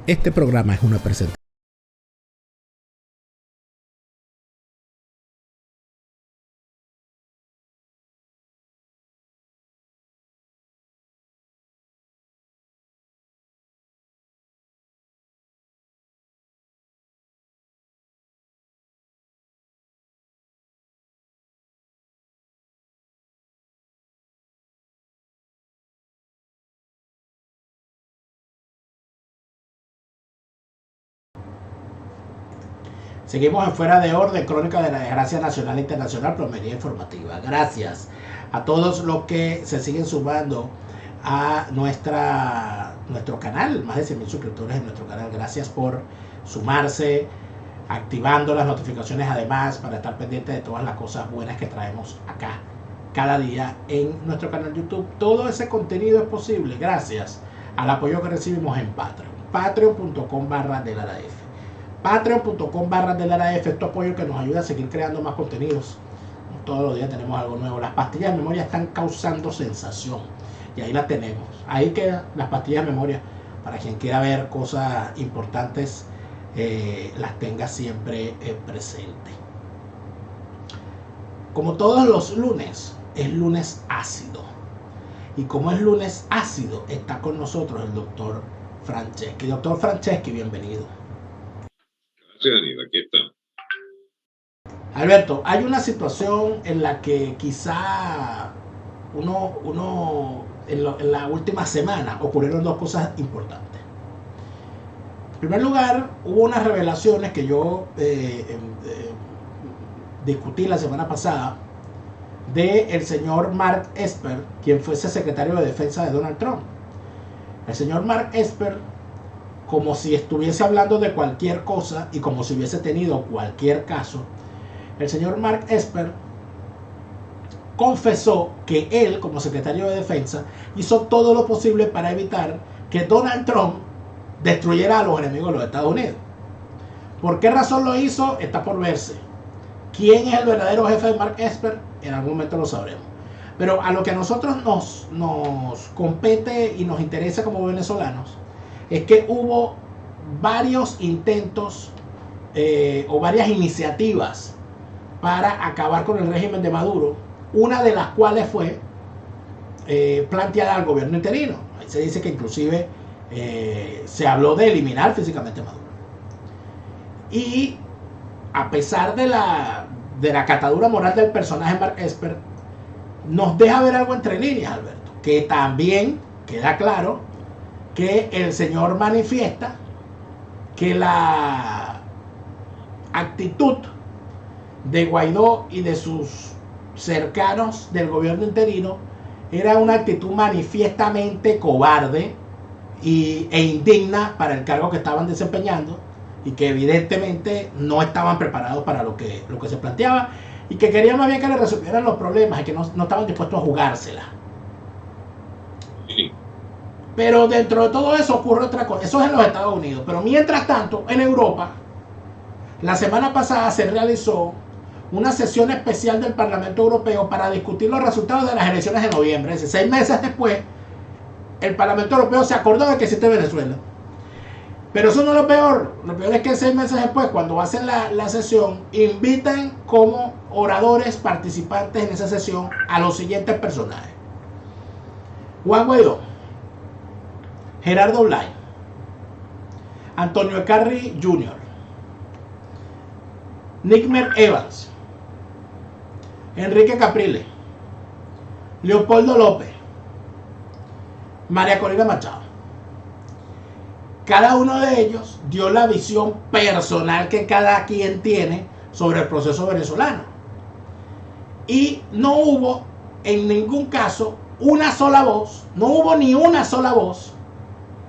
Este programa es una presentación. Seguimos en Fuera de Orden, Crónica de la Desgracia Nacional e Internacional, Plomería Informativa. Gracias a todos los que se siguen sumando a nuestro canal, más de 100,000 suscriptores en nuestro canal. Gracias por sumarse, activando las notificaciones además para estar pendientes de todas las cosas buenas que traemos acá cada día en nuestro canal YouTube. Todo ese contenido es posible gracias al apoyo que recibimos en Patreon. Patreon.com/DelaraF. Patreon.com/DelaraF es tu apoyo que nos ayuda a seguir creando más contenidos. Todos los días tenemos algo nuevo. Las pastillas de memoria están causando sensación. Y ahí las tenemos. Ahí quedan las pastillas de memoria. Para quien quiera ver cosas importantes, las tenga siempre presente. Como todos los lunes, es lunes ácido. Y como es lunes ácido, está con nosotros el doctor Franceschi. Doctor Franceschi, bienvenido. Gracias, Danilo, aquí está. Alberto, hay una situación en la que quizá en la última semana ocurrieron dos cosas importantes. En primer lugar, hubo unas revelaciones que yo discutí la semana pasada del señor Mark Esper, quien fuese secretario de Defensa de Donald Trump. El señor Mark Esper, como si estuviese hablando de cualquier cosa y como si hubiese tenido cualquier caso, el señor Mark Esper confesó que él, como secretario de Defensa, hizo todo lo posible para evitar que Donald Trump destruyera a los enemigos de los Estados Unidos. ¿Por qué razón lo hizo? Está por verse. ¿Quién es el verdadero jefe de Mark Esper? En algún momento lo sabremos. Pero a lo que a nosotros nos compete y nos interesa como venezolanos es que hubo varios intentos o varias iniciativas para acabar con el régimen de Maduro, una de las cuales fue planteada al gobierno interino. Ahí se dice que inclusive se habló de eliminar físicamente a Maduro. Y a pesar de la catadura moral del personaje Mark Esper, nos deja ver algo entre líneas, Alberto, que también queda claro que el señor manifiesta que la actitud de Guaidó y de sus cercanos del gobierno interino era una actitud manifiestamente cobarde e indigna para el cargo que estaban desempeñando, y que evidentemente no estaban preparados para lo que se planteaba, y que querían más bien que le resolvieran los problemas y que no estaban dispuestos a jugársela. Sí. Pero dentro de todo eso ocurre otra cosa. Eso es en los Estados Unidos. Pero mientras tanto, en Europa, la semana pasada se realizó una sesión especial del Parlamento Europeo para discutir los resultados de las elecciones de noviembre. Es decir, 6 meses después, el Parlamento Europeo se acordó de que existe Venezuela. Pero eso no es lo peor. Lo peor es que 6 meses después, cuando hacen la sesión, invitan como oradores participantes en esa sesión a los siguientes personajes: Juan Guaidó, Gerardo Blay, Antonio Ecarri Jr., Nickmer Evans, Enrique Capriles, Leopoldo López, María Corina Machado. Cada uno de ellos dio la visión personal que cada quien tiene sobre el proceso venezolano. Y no hubo en ningún caso una sola voz, no hubo ni una sola voz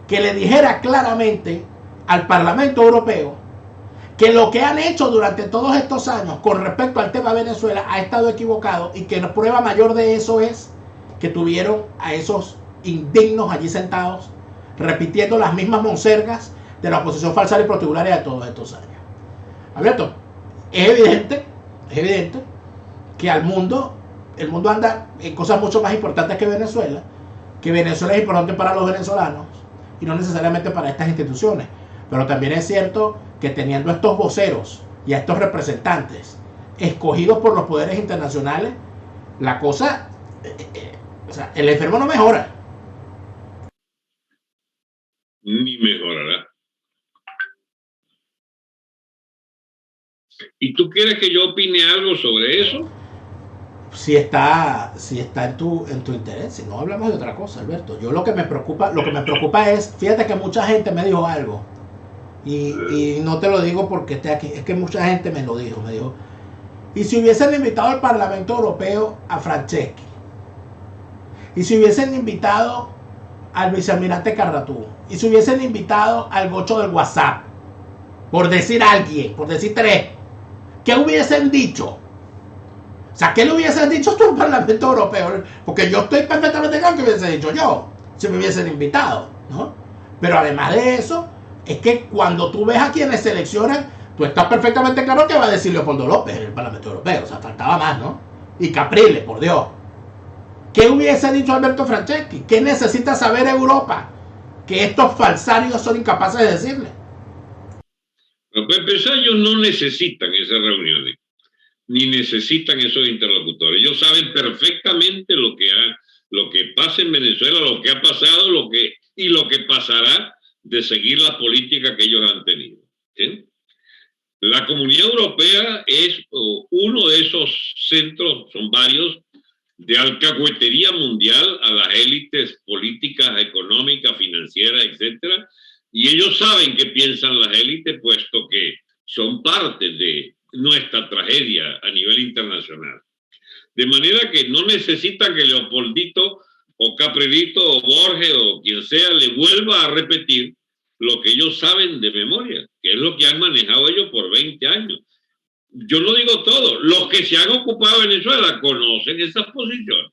que le dijera claramente al Parlamento Europeo que lo que han hecho durante todos estos años con respecto al tema Venezuela ha estado equivocado, y que la prueba mayor de eso es que tuvieron a esos indignos allí sentados repitiendo las mismas monsergas de la oposición falsa y protocolaria de todos estos años. Alberto, es evidente que el mundo anda en cosas mucho más importantes que Venezuela es importante para los venezolanos, y no necesariamente para estas instituciones. Pero también es cierto que teniendo estos voceros y a estos representantes escogidos por los poderes internacionales, la cosa, o sea, el enfermo no mejora. Ni mejorará. ¿Y tú quieres que yo opine algo sobre eso? Si está en tu interés. Si no, hablamos de otra cosa, Alberto. Yo lo que me preocupa es, fíjate que mucha gente me dijo algo, y no te lo digo porque esté aquí, es que mucha gente me lo dijo, y si hubiesen invitado al Parlamento Europeo a Franceschi, y si hubiesen invitado al vicealmirante Carratú, y si hubiesen invitado al gocho del WhatsApp, por decir alguien, por decir tres, ¿qué hubiesen dicho? O sea, ¿qué le hubiesen dicho tú al Parlamento Europeo? Porque yo estoy perfectamente claro que hubiese dicho yo, si me hubiesen invitado, ¿no? Pero además de eso, es que cuando tú ves a quienes seleccionan, tú estás perfectamente claro que va a decir Leopoldo López en el Parlamento Europeo. O sea, faltaba más, ¿no? Y Capriles, por Dios. ¿Qué hubiese dicho Alberto Franceschi? ¿Qué necesita saber Europa? Que estos falsarios son incapaces de decirle. Pero para empezar, ellos no necesitan esas reuniones, ni necesitan esos interlocutores. Ellos saben perfectamente lo que pasa en Venezuela, lo que ha pasado, lo que pasará de seguir la política que ellos han tenido. ¿Sí? La Comunidad Europea es uno de esos centros, son varios, de alcahuetería mundial a las élites políticas, económicas, financieras, etcétera, y ellos saben qué piensan las élites, puesto que son parte de nuestra tragedia a nivel internacional. De manera que no necesitan que Leopoldito o Caprilito o Borges o quien sea le vuelva a repetir lo que ellos saben de memoria, que es lo que han manejado ellos por 20 años. Yo no digo todo, los que se han ocupado de Venezuela conocen esas posiciones.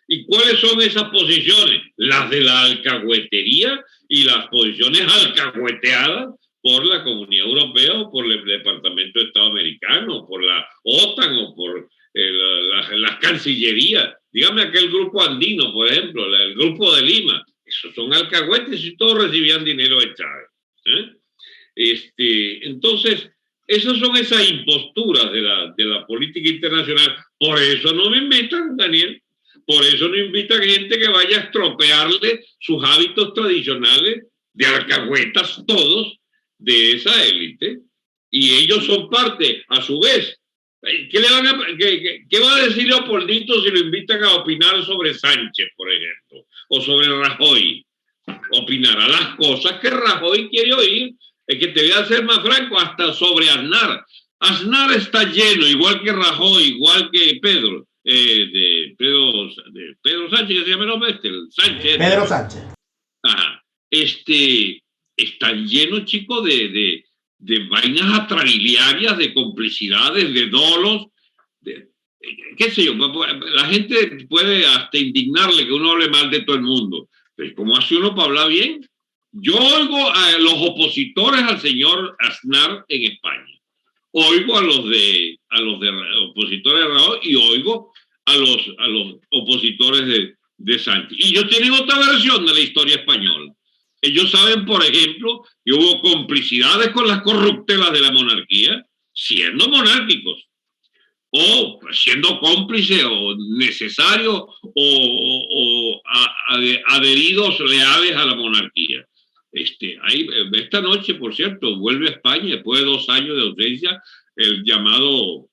¿Y cuáles son esas posiciones? Las de la alcahuetería y las posiciones alcahueteadas por la Comunidad Europea o por el Departamento de Estado americano, por la OTAN o por las cancillerías. Dígame aquel grupo andino, por ejemplo, el grupo de Lima. Esos son alcahuetes y todos recibían dinero de Chávez. Entonces, esas son esas imposturas de la política internacional. Por eso no me invitan, Daniel. Por eso no invitan gente que vaya a estropearle sus hábitos tradicionales de alcahuetas todos de esa élite. Y ellos son parte, a su vez. ¿Qué va a decir Leopoldito si lo invitan a opinar sobre Sánchez, por ejemplo? O sobre Rajoy. Opinará las cosas que Rajoy quiere oír. Es que te voy a ser más franco, hasta sobre Aznar. Aznar está lleno, igual que Rajoy, igual que Pedro. De Pedro Sánchez, que se llama el nombre Sánchez. Pedro Sánchez. Ajá. Está lleno, chico, de vainas atrabiliarias, de complicidades, de dolos, qué sé yo. La gente puede hasta indignarle que uno hable mal de todo el mundo. Pero ¿cómo hace uno para hablar bien? Yo oigo a los opositores al señor Aznar en España. Oigo a los opositores de Rajoy y oigo a los opositores de Sánchez. Y ellos tienen otra versión de la historia española. Ellos saben, por ejemplo, que hubo complicidades con las corruptelas de la monarquía, siendo monárquicos, o siendo cómplices o necesarios o adheridos leales a la monarquía. Esta noche, por cierto, vuelve a España después de 2 años de ausencia el llamado,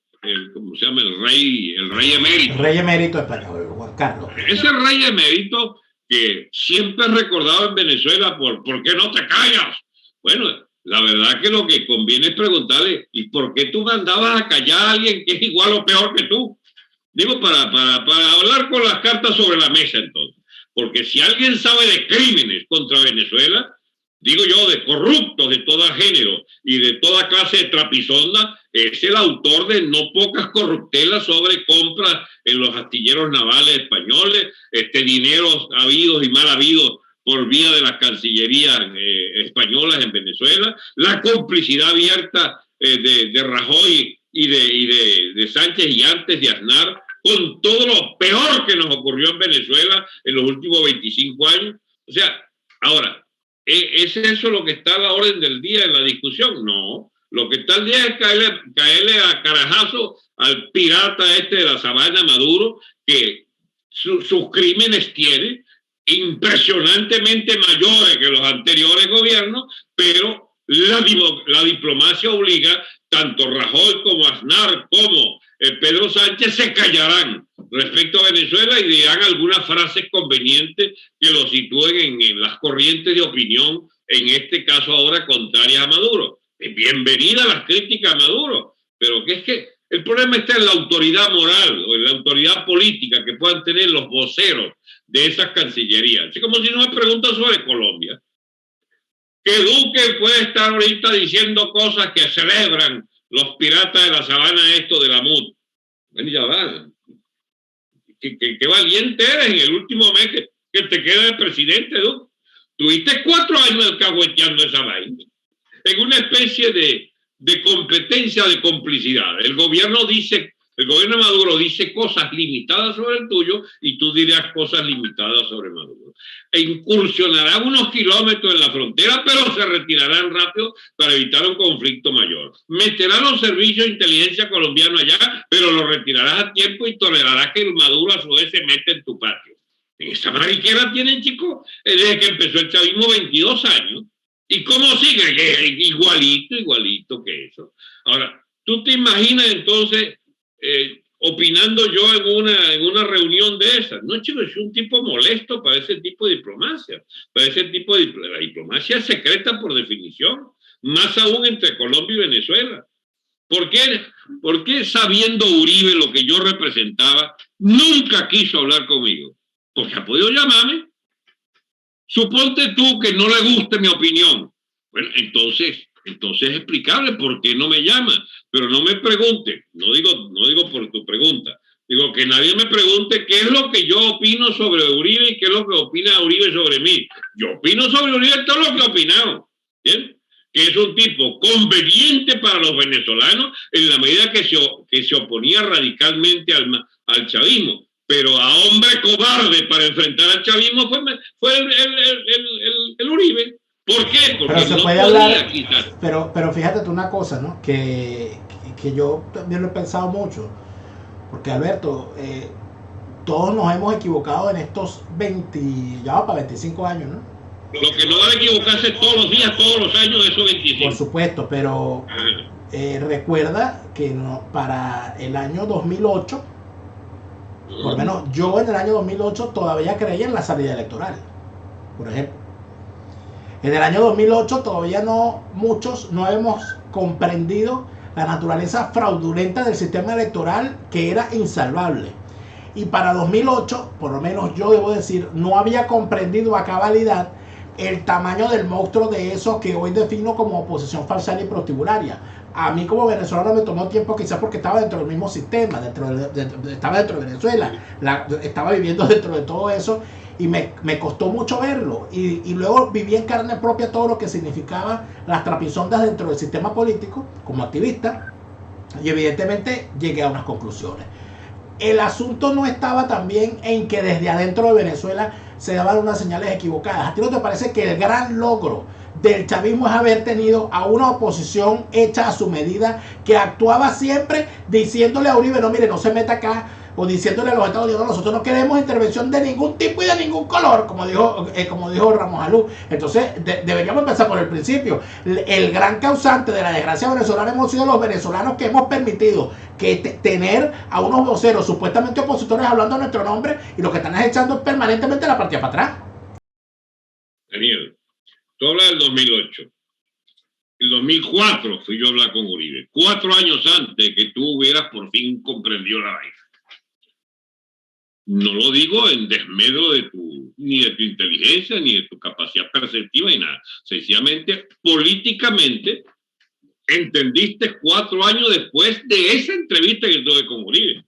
¿cómo se llama? El rey emérito. El rey emérito español, Juan Carlos. Ese rey emérito que siempre es recordado en Venezuela por qué no te callas. Bueno, la verdad que lo que conviene es preguntarle, ¿y por qué tú mandabas a callar a alguien que es igual o peor que tú? Digo, para hablar con las cartas sobre la mesa, entonces. Porque si alguien sabe de crímenes contra Venezuela, digo yo, de corruptos de todo género y de toda clase de trapisonda, es el autor de no pocas corruptelas sobre compras en los astilleros navales españoles, dineros habidos y mal habidos por vía de las cancillerías españolas en Venezuela, la complicidad abierta de Rajoy y de Sánchez y antes de Aznar, con todo lo peor que nos ocurrió en Venezuela en los últimos 25 años. O sea, ahora, ¿Es eso lo que está a la orden del día en la discusión? No. Lo que está al día es caerle a carajazo al pirata este de la sabana Maduro, que sus crímenes tiene impresionantemente mayores que los anteriores gobiernos, pero la diplomacia obliga, tanto Rajoy como Aznar como Pedro Sánchez se callarán respecto a Venezuela y dirán algunas frases convenientes que lo sitúen en las corrientes de opinión, en este caso ahora contrarias a Maduro. Bienvenida las críticas a Maduro, pero que es que el problema está en la autoridad moral o en la autoridad política que puedan tener los voceros de esas cancillerías. Así como si no me preguntan sobre Colombia, que Duque puede estar ahorita diciendo cosas que celebran los piratas de la sabana, esto de la MUD. Bueno, ya va. Qué valiente eres en el último mes que te queda de presidente, Duque. Tuviste 4 años alcahueteando esa vaina, en una especie de competencia, de complicidad. El gobierno de Maduro dice cosas limitadas sobre el tuyo y tú dirás cosas limitadas sobre Maduro. E incursionarán unos kilómetros en la frontera, pero se retirarán rápido para evitar un conflicto mayor. Meterán los servicios de inteligencia colombianos allá, pero lo retirarás a tiempo y tolerarás que el Maduro a su vez se mete en tu patio. En esa mariquera tienen, chicos, desde que empezó el chavismo, 22 años. ¿Y cómo sigue? Igualito que eso. Ahora, ¿tú te imaginas entonces opinando yo en una reunión de esas? No, chicos, es un tipo molesto para ese tipo de diplomacia. Para ese tipo de la diplomacia secreta por definición, más aún entre Colombia y Venezuela. ¿Por qué sabiendo Uribe lo que yo representaba, nunca quiso hablar conmigo? Porque ha podido llamarme. Suponte tú que no le guste mi opinión. Bueno, entonces es explicable por qué no me llama. Pero no me pregunte, no digo por tu pregunta, digo que nadie me pregunte qué es lo que yo opino sobre Uribe y qué es lo que opina Uribe sobre mí. Yo opino sobre Uribe todo lo que he opinado, ¿bien? Que es un tipo conveniente para los venezolanos en la medida que se oponía radicalmente al chavismo. Pero a hombre cobarde para enfrentar al chavismo fue el Uribe. ¿Por qué? Porque pero se no puede podía, hablar, quizás. pero fíjate tú una cosa, ¿no? Que yo también lo he pensado mucho. Porque Alberto, todos nos hemos equivocado en estos 20, ya va para 25 años, ¿no? Lo que no debe equivocarse todos los días, todos los años, esos 25. Por supuesto, pero recuerda que para el año 2008, por lo menos yo en el año 2008 todavía creía en la salida electoral, por ejemplo. En el año 2008 todavía muchos no hemos comprendido la naturaleza fraudulenta del sistema electoral, que era insalvable. Y para 2008, por lo menos yo debo decir, no había comprendido a cabalidad el tamaño del monstruo de eso que hoy defino como oposición falsaria y prostibularia. A mí como venezolano me tomó tiempo, quizás porque estaba dentro del mismo sistema, estaba dentro de Venezuela, estaba viviendo dentro de todo eso, y me costó mucho verlo. Y luego viví en carne propia todo lo que significaba las trapisondas dentro del sistema político como activista, y evidentemente llegué a unas conclusiones. El asunto no estaba también en que desde adentro de Venezuela se daban unas señales equivocadas. ¿A ti no te parece que el gran logro del chavismo es haber tenido a una oposición hecha a su medida, que actuaba siempre diciéndole a Uribe, no, mire, no se meta acá, o diciéndole a los Estados Unidos, nosotros no queremos intervención de ningún tipo y de ningún color, como dijo Ramos Alú? Entonces deberíamos empezar por el principio. El gran causante de la desgracia venezolana hemos sido los venezolanos, que hemos permitido que tener a unos voceros supuestamente opositores hablando a nuestro nombre, y lo que están echando permanentemente la partida para atrás. Daniel, tú hablas del 2008. El 2004 fui yo a hablar con Uribe, 4 años antes de que tú hubieras por fin comprendido la vaina. No lo digo en desmedro ni de tu inteligencia, ni de tu capacidad perceptiva, ni nada. Sencillamente, políticamente, entendiste 4 años después de esa entrevista que tuve con Uribe.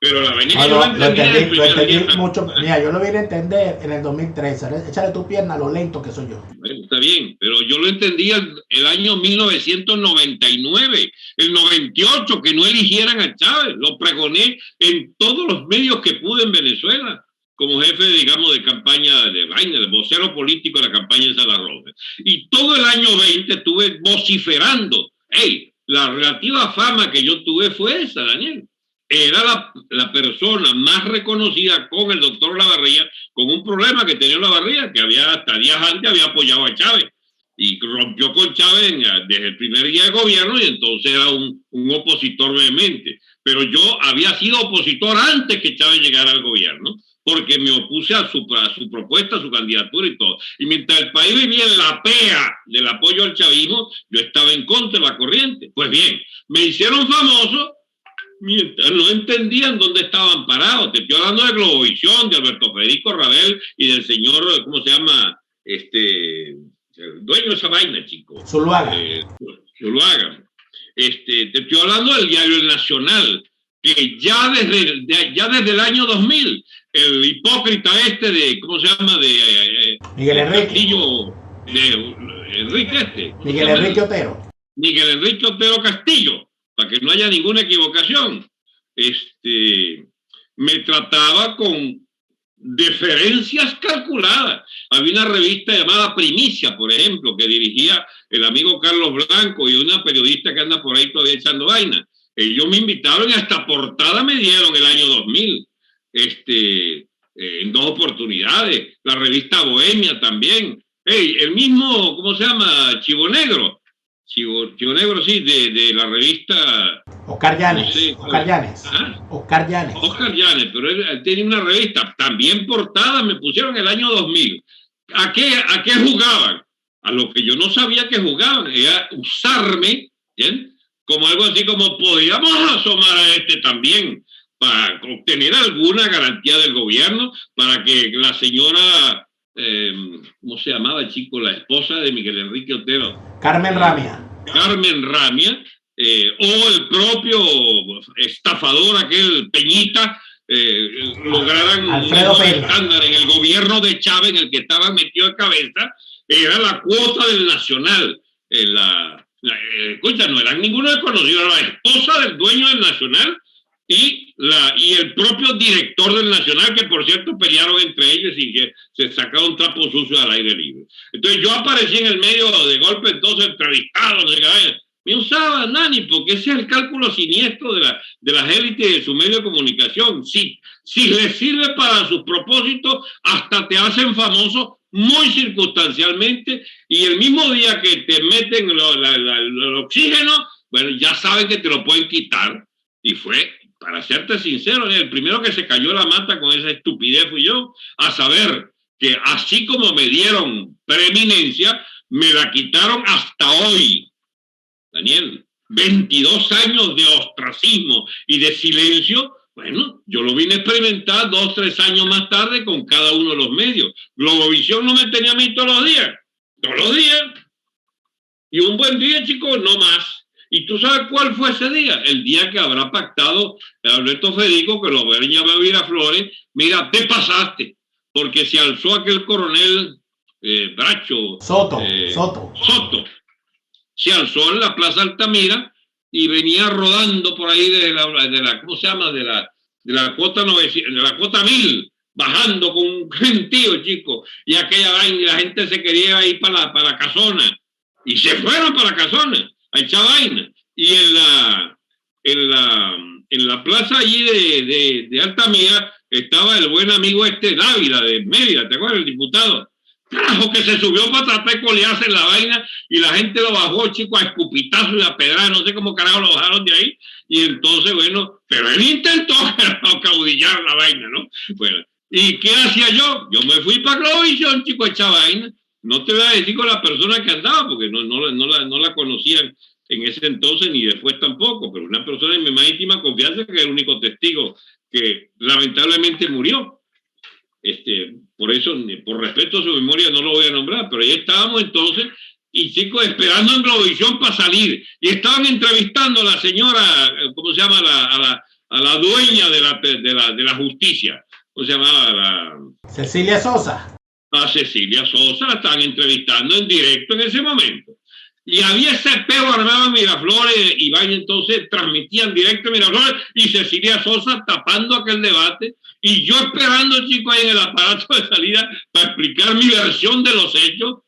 Pero la vaina yo lo entendí mucho. Mira, yo lo vine a entender en el 2013. Échale tu pierna lo lento que soy yo. Bueno, está bien, pero yo lo entendí el año 1999, el 98, que no eligieran a Chávez. Lo pregoné en todos los medios que pude en Venezuela. como jefe, digamos, de campaña de vaina, de vocero político de la campaña de Sala Roja. Y todo el año 20 estuve vociferando. Hey, la relativa fama que yo tuve fue esa, Daniel. Era la persona más reconocida con el doctor Olavarría, con un problema que tenía Olavarría, que había hasta días antes había apoyado a Chávez y rompió con Chávez desde el primer día de gobierno, y entonces era un opositor vehemente. Pero yo había sido opositor antes que Chávez llegara al gobierno, porque me opuse a su propuesta, a su candidatura y todo. Y mientras el país vivía en la pea del apoyo al chavismo, yo estaba en contra de la corriente. Pues bien, me hicieron famoso mientras no entendían dónde estaban parados. Te estoy hablando de Globovisión, de Alberto Federico Rabel y del señor, ¿cómo se llama? El dueño de esa vaina, chico. Zuluaga. Zuluaga. Te estoy hablando del diario El Nacional, que ya desde el año 2000, el hipócrita de, ¿cómo se llama? Miguel Enrique. Castillo, Miguel Enrique Otero. Miguel Enrique Otero Castillo, para que no haya ninguna equivocación, me trataba con deferencias calculadas. Había una revista llamada Primicia, por ejemplo, que dirigía el amigo Carlos Blanco y una periodista que anda por ahí todavía echando vaina. Ellos me invitaron y hasta portada me dieron el año 2000, en 2 oportunidades. La revista Bohemia también. Hey, el mismo, ¿cómo se llama? Chivo Negro, sí, de la revista... Oscar Llanes. No sé, Oscar Llanes. ¿Ah? Oscar Llanes, pero él tenía una revista, también portada, me pusieron el año 2000. ¿A qué jugaban? A lo que yo no sabía que jugaban, era usarme, ¿bien? Como algo así como podíamos asomar a también, para obtener alguna garantía del gobierno, para que la señora, ¿cómo se llamaba, chico? La esposa de Miguel Enrique Otero. Carmen Ramia. O el propio estafador, aquel Peñita, lograran un estándar en el gobierno de Chávez, en el que estaban metidos de cabeza, era la cuota del Nacional. Escucha, no eran ninguno desconocido, era la esposa del dueño del Nacional y el propio director del Nacional, que por cierto pelearon entre ellos y que se sacaron trapos sucios al aire libre. Entonces yo aparecí en el medio de golpe, entonces entrevistado, no sé qué. Me usaba Nani, porque ese es el cálculo siniestro de las élites de su medio de comunicación. Si les sirve para sus propósitos, hasta te hacen famoso muy circunstancialmente, y el mismo día que te meten el oxígeno, bueno, ya saben que te lo pueden quitar. Y fue, para serte sincero, el primero que se cayó la mata con esa estupidez fui yo, a saber que así como me dieron preeminencia, me la quitaron hasta hoy. Daniel, 22 años de ostracismo y de silencio. Bueno, yo lo vine a experimentar 2, 3 años más tarde con cada uno de los medios. Globovisión no me tenía a mí todos los días. Y un buen día, chicos, no más. ¿Y tú sabes cuál fue ese día? El día que habrá pactado Alberto Federico, que lo va a llamar a Miraflores. Mira, te pasaste, porque se alzó aquel coronel Bracho. Soto. Se alzó en la Plaza Altamira y venía rodando por ahí de la ¿cómo se llama? De la cuota 900, de la cuota 1000, bajando con un gentío, chico. Y aquella vaina, la gente se quería ir para la casona. Y se fueron para la casona a echar vaina. Y en la plaza allí de Altamira estaba el buen amigo Dávila de Mérida, ¿te acuerdas? El diputado. Carajo, que se subió para tratar de colearse en la vaina y la gente lo bajó, chico, a escupitazos y a pedradas, no sé cómo carajo lo bajaron de ahí. Y entonces, bueno, pero él intentó acaudillar la vaina, ¿no? Bueno, ¿y qué hacía yo? Yo me fui para Globovisión, chico, a echar vaina. No te voy a decir con la persona que andaba, porque no la conocían en ese entonces ni después tampoco, pero una persona de mi más íntima confianza, que era el único testigo que lamentablemente murió. Por eso, por respeto a su memoria, no lo voy a nombrar, pero ahí estábamos entonces, y chicos, esperando en Globovisión para salir, y estaban entrevistando a la señora, ¿cómo se llama? A la dueña de la justicia, ¿cómo se llamaba? Cecilia Sosa. A Cecilia Sosa la estaban entrevistando en directo en ese momento. Y había ese peo armado en Miraflores, y vaya, entonces transmitían directo en Miraflores, y Cecilia Sosa tapando aquel debate. Y yo esperando, chico, ahí en el aparato de salida para explicar mi versión de los hechos.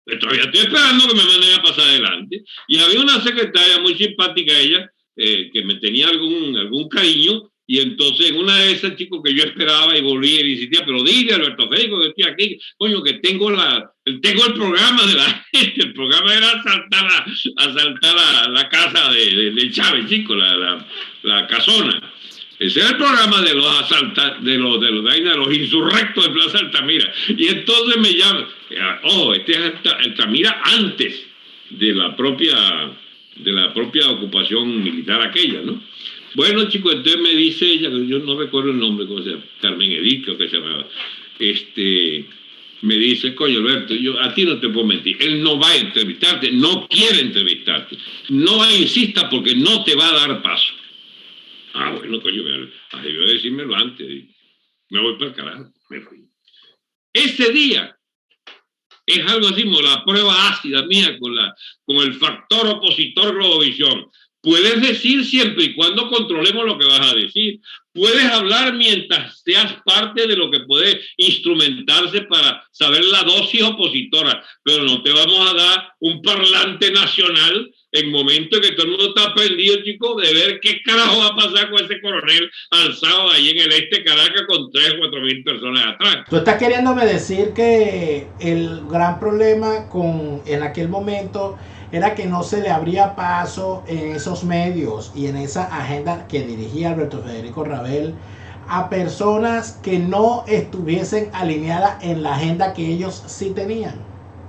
Pues todavía estoy esperando que me manden a pasar adelante. Y había una secretaria muy simpática, ella, que me tenía algún cariño. Y entonces, una de esas, chicos, que yo esperaba y volvía y insistía, pero dile, Alberto Federico, que estoy aquí, coño, que tengo el programa de la gente. El programa era asaltar la casa de Chávez, chicos, la casona. Ese era el programa de los insurrectos de Plaza Altamira. Y entonces me llama, este es Altamira antes de la propia ocupación militar aquella, ¿no? Bueno, chicos, entonces me dice ella, yo no recuerdo el nombre, ¿cómo se llama? Carmen Edith, creo que se llamaba. Me dice, coño, Alberto, yo a ti no te puedo mentir. Él no va a entrevistarte, no quiere entrevistarte. No insista porque no te va a dar paso. Ah, bueno, coño, debió decírmelo antes. Me voy para el carajo, me fui. Ese día es algo así como la prueba ácida mía con el factor opositor Globovisión. Puedes decir siempre y cuando controlemos lo que vas a decir. Puedes hablar mientras seas parte de lo que puede instrumentarse para saber la dosis opositora, pero no te vamos a dar un parlante nacional en momento que todo el mundo está aprendido, chicos, de ver qué carajo va a pasar con ese coronel alzado ahí en el Caracas con 3 o 4 mil personas atrás. Tú estás queriéndome decir que el gran problema en aquel momento era que no se le abría paso en esos medios y en esa agenda que dirigía Alberto Federico Rabel a personas que no estuviesen alineadas en la agenda que ellos sí tenían.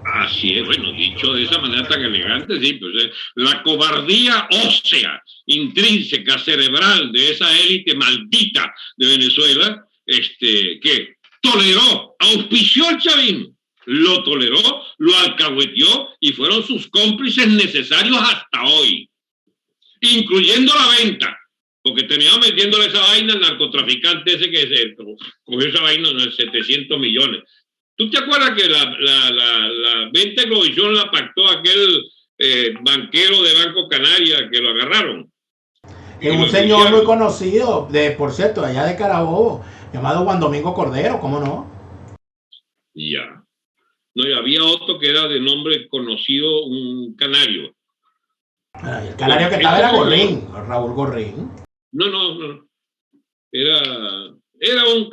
Así es, bueno, dicho de esa manera tan elegante, sí, pues la cobardía ósea, intrínseca, cerebral de esa élite maldita de Venezuela, que toleró, auspició el chavismo. Lo toleró, lo alcahueteó y fueron sus cómplices necesarios hasta hoy, incluyendo la venta, porque terminaba metiéndole esa vaina al narcotraficante ese que se cogió esa vaina de 700 millones. ¿Tú te acuerdas que la venta de Globovisión la pactó aquel banquero de Banco Canaria que lo agarraron? Es un señor muy conocido, por cierto, allá de Carabobo, llamado Juan Domingo Cordero, ¿cómo no? Ya. No, y había otro que era de nombre conocido, un canario. El canario que estaba era Gorrín, Raúl Gorrín. No. Era un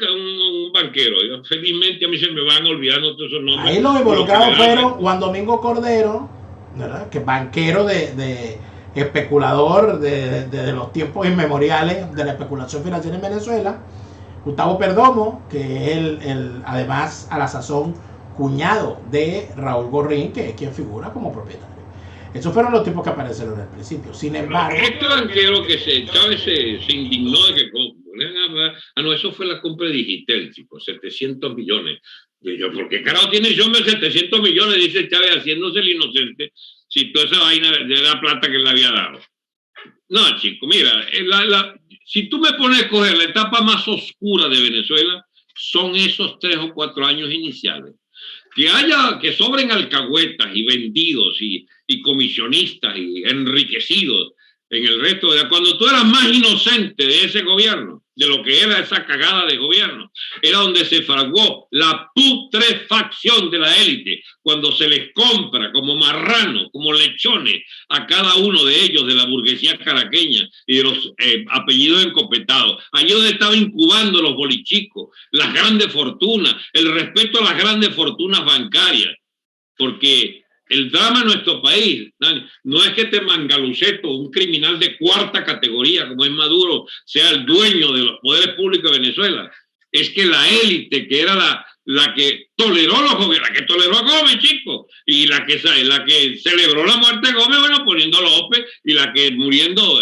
banquero. Felizmente a mí se me van olvidando todos esos nombres. Ahí los involucrados fueron Juan Domingo Cordero, ¿verdad? Que banquero de especulador de los tiempos inmemoriales de la especulación financiera en Venezuela. Gustavo Perdomo, que es además a la sazón cuñado de Raúl Gorrín, que es quien figura como propietario. Esos fueron los tipos que aparecieron al principio. Sin embargo, este banquero que Chávez se indignó de que no, eso fue la compra de Digitel, chicos, 700 millones. Y yo, ¿por qué carajo tiene yo 700 millones? Dice Chávez, haciéndose el inocente, si toda esa vaina de la plata que le había dado. No, chico, mira, si tú me pones a escoger la etapa más oscura de Venezuela, son esos 3 o 4 años iniciales. Que sobren alcahuetas y vendidos y comisionistas y enriquecidos en el resto de cuando tú eras más inocente de ese gobierno, de lo que era esa cagada de gobierno, era donde se fraguó la putrefacción de la élite, cuando se les compra como marranos, como lechones a cada uno de ellos de la burguesía caraqueña y de los apellidos encopetados. Allí donde estaba incubando los bolichicos, las grandes fortunas, el respeto a las grandes fortunas bancarias, porque el drama de nuestro país, Dani, no es que este Mangaluceto, un criminal de 4ª categoría como es Maduro, sea el dueño de los poderes públicos de Venezuela. Es que la élite, que era la que toleró los gobiernos, la que toleró a Gómez, chicos, y la que celebró la muerte de Gómez, bueno, poniendo a López, y la que muriendo,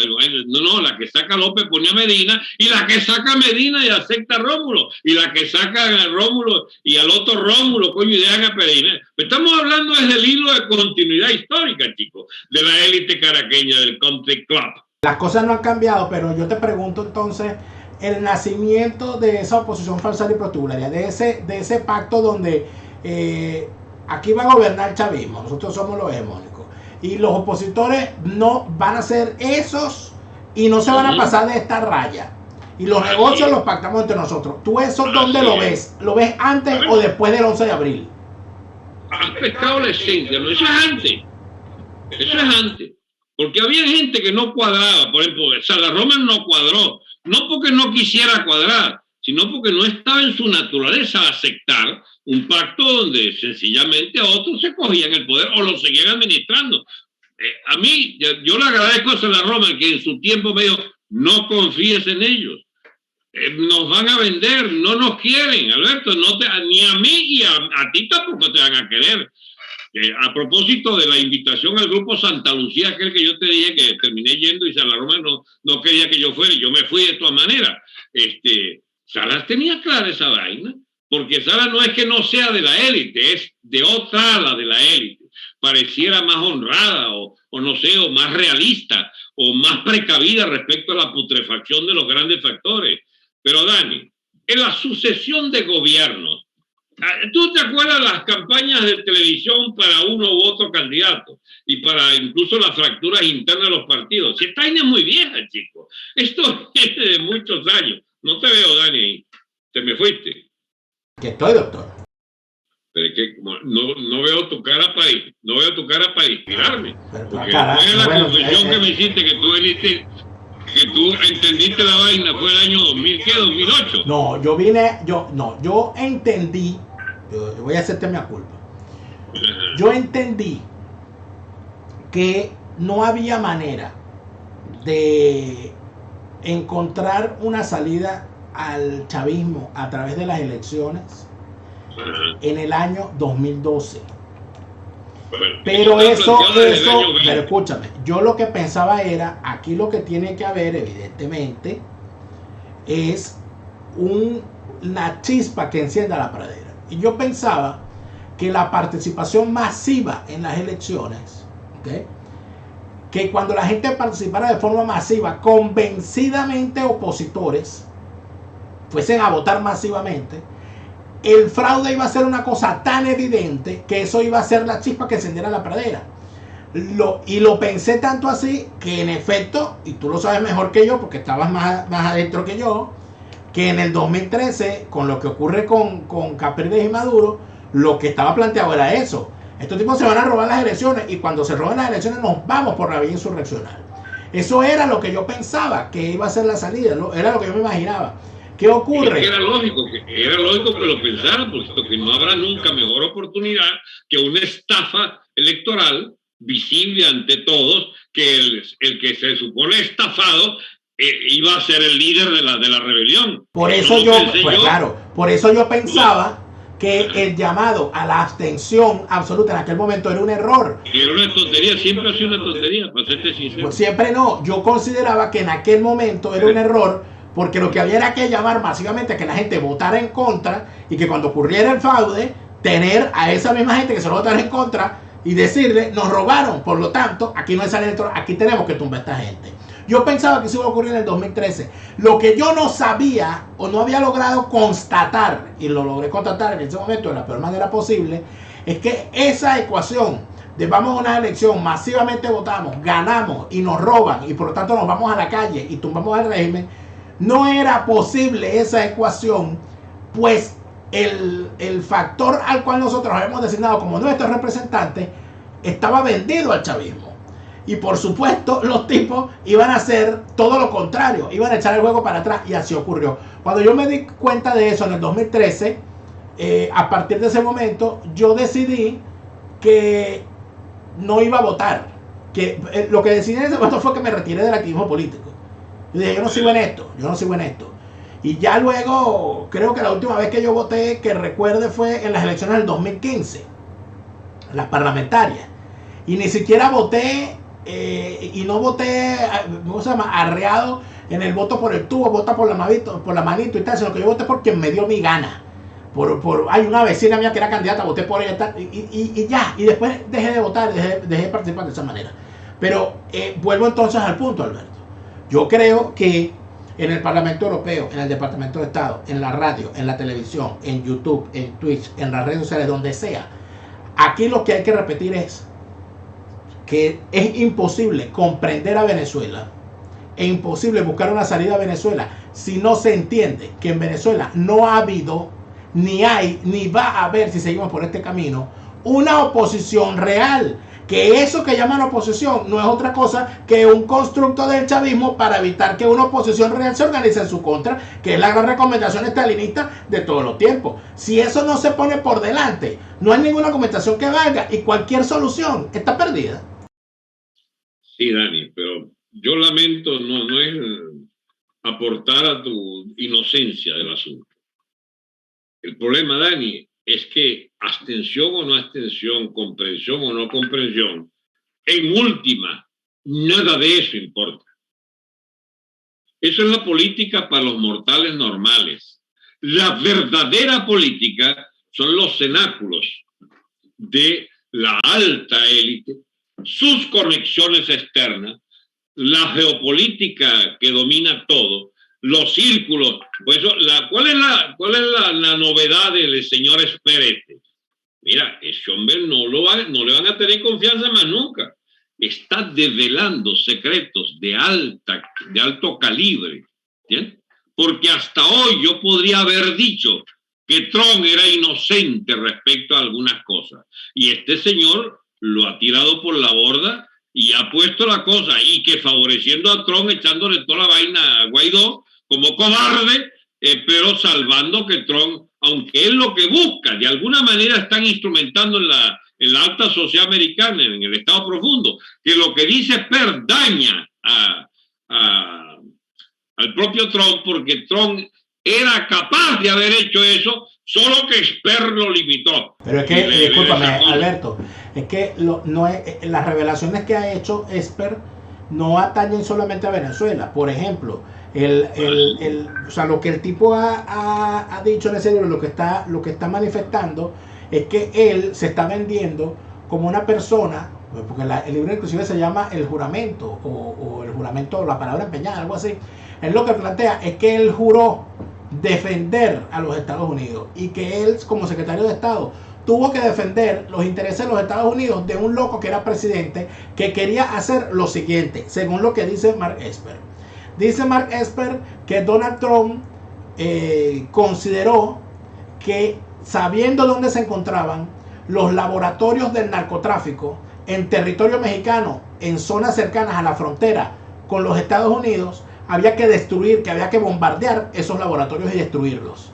la que saca a López ponía a Medina, y la que saca a Medina y acepta a Rómulo, y la que saca a Rómulo y al otro Rómulo, coño, y dejan a Medina. Estamos hablando desde el hilo de continuidad histórica, chicos, de la élite caraqueña, del country club. Las cosas no han cambiado, pero yo te pregunto entonces, el nacimiento de esa oposición falsaria y protubularia, de ese pacto donde aquí va a gobernar el chavismo, nosotros somos los hegemónicos, y los opositores no van a ser esos y no se van a pasar de esta raya. Y los negocios los pactamos entre nosotros. ¿Tú eso dónde lo ves? ¿Lo ves antes o después del 11 de abril? Has pescado la esencia, ¿no? Eso es antes. Eso es antes. Porque había gente que no cuadraba. Por ejemplo, Salas Roman no cuadró. No porque no quisiera cuadrar, sino porque no estaba en su naturaleza aceptar un pacto donde sencillamente a otros se cogían el poder o lo seguían administrando. A mí, yo le agradezco a Salas Roman que en su tiempo me dijo, no confíes en ellos. Nos van a vender, no nos quieren, Alberto, ni a mí y a ti tampoco te van a querer. A propósito de la invitación al grupo Santa Lucía, aquel que yo te dije que terminé yendo y Salas Roman no quería que yo fuera, y yo me fui de todas maneras. Salas tenía clara esa vaina, porque Salas no es que no sea de la élite, es de otra ala de la élite. Pareciera más honrada o no sé, o más realista o más precavida respecto a la putrefacción de los grandes factores. Pero Dani, en la sucesión de gobiernos, ¿tú te acuerdas las campañas de televisión para uno u otro candidato? Y para incluso las fracturas internas de los partidos. Si esta vaina es muy vieja, chico. Esto viene de muchos años. No te veo, Dani. Te me fuiste. Que estoy, doctor. Pero es que no veo tu cara para inspirarme. Porque fue la confesión que me hiciste que tú veniste, que tú entendiste la vaina, fue el año 2000, ¿qué? 2008. No, yo entendí, yo voy a hacerte mi culpa. Yo entendí que no había manera de encontrar una salida al chavismo a través de las elecciones en el año 2012. Bueno, pero pero escúchame, yo lo que pensaba era, aquí lo que tiene que haber evidentemente es una chispa que encienda la pradera. Y yo pensaba que la participación masiva en las elecciones, ¿okay?, que cuando la gente participara de forma masiva, convencidamente opositores fuesen a votar masivamente, el fraude iba a ser una cosa tan evidente que eso iba a ser la chispa que encendiera la pradera. Y lo pensé tanto así que en efecto, y tú lo sabes mejor que yo porque estabas más adentro que yo, que en el 2013, con lo que ocurre con Capriles y Maduro, lo que estaba planteado era eso. Estos tipos se van a robar las elecciones y cuando se roban las elecciones nos vamos por la vía insurreccional. Eso era lo que yo pensaba que iba a ser la salida, era lo que yo me imaginaba. ¿Qué ocurre? Era lógico que lo pensaran, puesto que no habrá nunca mejor oportunidad que una estafa electoral visible ante todos, que el que se supone estafado iba a ser el líder de la rebelión. Por eso por eso yo pensaba que el llamado a la abstención absoluta en aquel momento era un error. Y era una tontería, siempre ha sido una tontería, para serte sincero. Pues siempre no, yo consideraba que en aquel momento era un error, porque lo que había era que llamar masivamente a que la gente votara en contra y que cuando ocurriera el fraude, tener a esa misma gente que se lo votara en contra y decirle, nos robaron, por lo tanto, aquí no hay salida electoral, aquí tenemos que tumbar a esta gente. Yo pensaba que eso iba a ocurrir en el 2013. Lo que yo no sabía o no había logrado constatar, y lo logré constatar en ese momento de la peor manera posible, es que esa ecuación de vamos a una elección, masivamente votamos, ganamos y nos roban y por lo tanto nos vamos a la calle y tumbamos al régimen, no era posible esa ecuación, pues el factor al cual nosotros habíamos designado como nuestro representante estaba vendido al chavismo. Y por supuesto los tipos iban a hacer todo lo contrario, iban a echar el juego para atrás y así ocurrió. Cuando yo me di cuenta de eso en el 2013, a partir de ese momento yo decidí que no iba a votar. Lo que decidí en ese momento fue que me retiré del activismo político. Yo dije, yo no sigo en esto. Y ya luego, creo que la última vez que yo voté, que recuerde, fue en las elecciones del 2015, las parlamentarias. Y ni siquiera voté, y no voté, ¿cómo se llama?, arreado en el voto por el tubo, vota por la manito y tal, sino que yo voté por quien me dio mi gana. Hay una vecina mía que era candidata, voté por ella tal, y ya. Y después dejé de votar, dejé de participar de esa manera. Pero vuelvo entonces al punto, Alberto. Yo creo que en el Parlamento Europeo, en el Departamento de Estado, en la radio, en la televisión, en YouTube, en Twitch, en las redes sociales, donde sea, aquí lo que hay que repetir es que es imposible comprender a Venezuela e imposible buscar una salida a Venezuela si no se entiende que en Venezuela no ha habido, ni hay, ni va a haber, si seguimos por este camino, una oposición real. Que eso que llaman oposición no es otra cosa que un constructo del chavismo para evitar que una oposición real se organice en su contra, que es la gran recomendación estalinista de todos los tiempos. Si eso no se pone por delante, no hay ninguna argumentación que valga y cualquier solución está perdida. Sí, Dani, pero yo lamento, no es aportar a tu inocencia del asunto. El problema, Dani, es que abstención o no abstención, comprensión o no comprensión, en última, nada de eso importa. Eso es la política para los mortales normales. La verdadera política son los cenáculos de la alta élite, sus conexiones externas, la geopolítica que domina todo, los círculos. Pues ¿cuál es la novedad del señor Esperete? Mira, ese hombre no le van a tener confianza más nunca. Está develando secretos de alto calibre, ¿bien? Porque hasta hoy yo podría haber dicho que Trump era inocente respecto a algunas cosas. Y este señor lo ha tirado por la borda y ha puesto la cosa, y que favoreciendo a Trump, echándole toda la vaina a Guaidó como cobarde, pero salvando que Trump, aunque es lo que busca, de alguna manera están instrumentando en la alta sociedad americana, en el estado profundo, que lo que dice Esper daña al propio Trump, porque Trump era capaz de haber hecho eso, solo que Esper lo limitó. Pero es que, discúlpame, Alberto, es que las revelaciones que ha hecho Esper no atañen solamente a Venezuela. Por ejemplo, o sea, lo que el tipo ha dicho en ese libro, lo que está manifestando es que él se está vendiendo como una persona, porque el libro inclusive se llama El Juramento, o el juramento, la palabra empeñada, algo así. Él lo que plantea es que él juró defender a los Estados Unidos, y que él, como secretario de Estado, tuvo que defender los intereses de los Estados Unidos de un loco que era presidente, que quería hacer lo siguiente, según lo que dice Mark Esper. Dice Mark Esper que Donald Trump consideró que, sabiendo dónde se encontraban los laboratorios del narcotráfico en territorio mexicano, en zonas cercanas a la frontera con los Estados Unidos, había que destruir, que había que bombardear esos laboratorios y destruirlos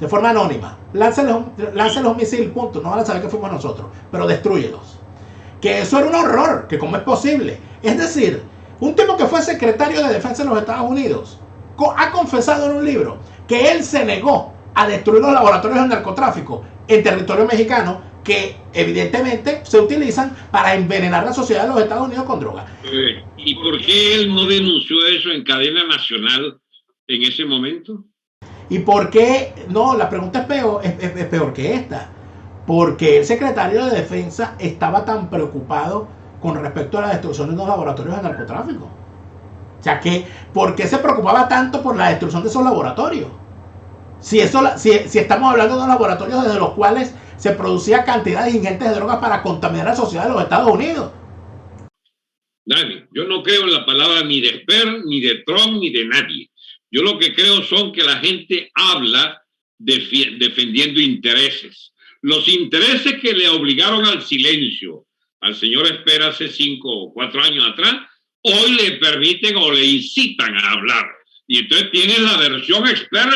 de forma anónima. Lánceles un misil, punto, no van a saber que fuimos nosotros, pero destruyelos. Que eso era un horror, que cómo es posible. Es decir, un tipo que fue secretario de Defensa de los Estados Unidos ha confesado en un libro que él se negó a destruir los laboratorios del narcotráfico en territorio mexicano, que evidentemente se utilizan para envenenar la sociedad de los Estados Unidos con droga. ¿Y por qué él no denunció eso en cadena nacional en ese momento? ¿Y por qué? No, la pregunta es peor que esta. Porque el secretario de Defensa estaba tan preocupado con respecto a la destrucción de los laboratorios de narcotráfico. O sea, ¿por qué se preocupaba tanto por la destrucción de esos laboratorios? Si estamos hablando de unos laboratorios desde los cuales se producía cantidades ingentes de drogas para contaminar a la sociedad de los Estados Unidos. Dani, yo no creo en la palabra ni de Esper, ni de Trump, ni de nadie. Yo lo que creo son que la gente habla defendiendo intereses. Los intereses que le obligaron al silencio al señor Esper hace 5 o 4 años atrás, hoy le permiten o le incitan a hablar. Y entonces tienen la versión Esper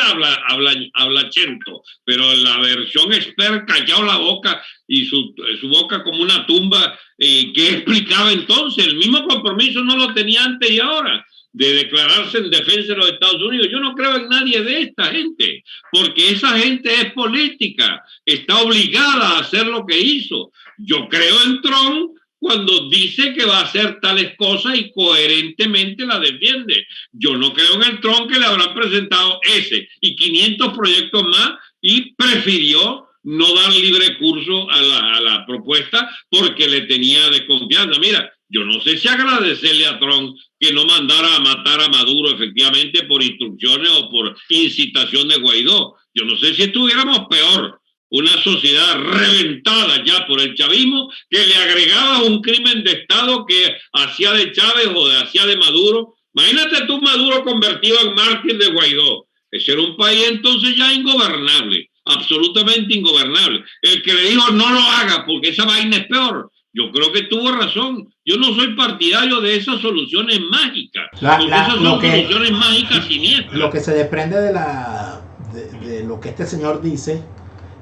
habla chento, pero la versión Esper callado la boca y su boca como una tumba. ¿Qué explicaba entonces? El mismo compromiso no lo tenía antes y ahora, de declararse en defensa de los Estados Unidos. Yo no creo en nadie de esta gente, porque esa gente es política, está obligada a hacer lo que hizo. Yo creo en Trump cuando dice que va a hacer tales cosas y coherentemente la defiende. Yo no creo en el Trump que le habrán presentado ese y 500 proyectos más y prefirió no dar libre curso a la propuesta porque le tenía desconfianza. Mira, yo no sé si agradecerle a Trump que no mandara a matar a Maduro efectivamente por instrucciones o por incitación de Guaidó. Yo no sé si estuviéramos peor. Una sociedad reventada ya por el chavismo, que le agregaba un crimen de Estado que hacía de Chávez o hacía de Maduro Imagínate tú Maduro convertido en mártir de Guaidó. Ese era un país entonces ya ingobernable, absolutamente ingobernable. El que le dijo no lo haga porque esa vaina es peor, yo creo que tuvo razón. Yo no soy partidario de esas soluciones mágicas, porque esas son soluciones mágicas siniestras. Lo que se desprende de lo que este señor dice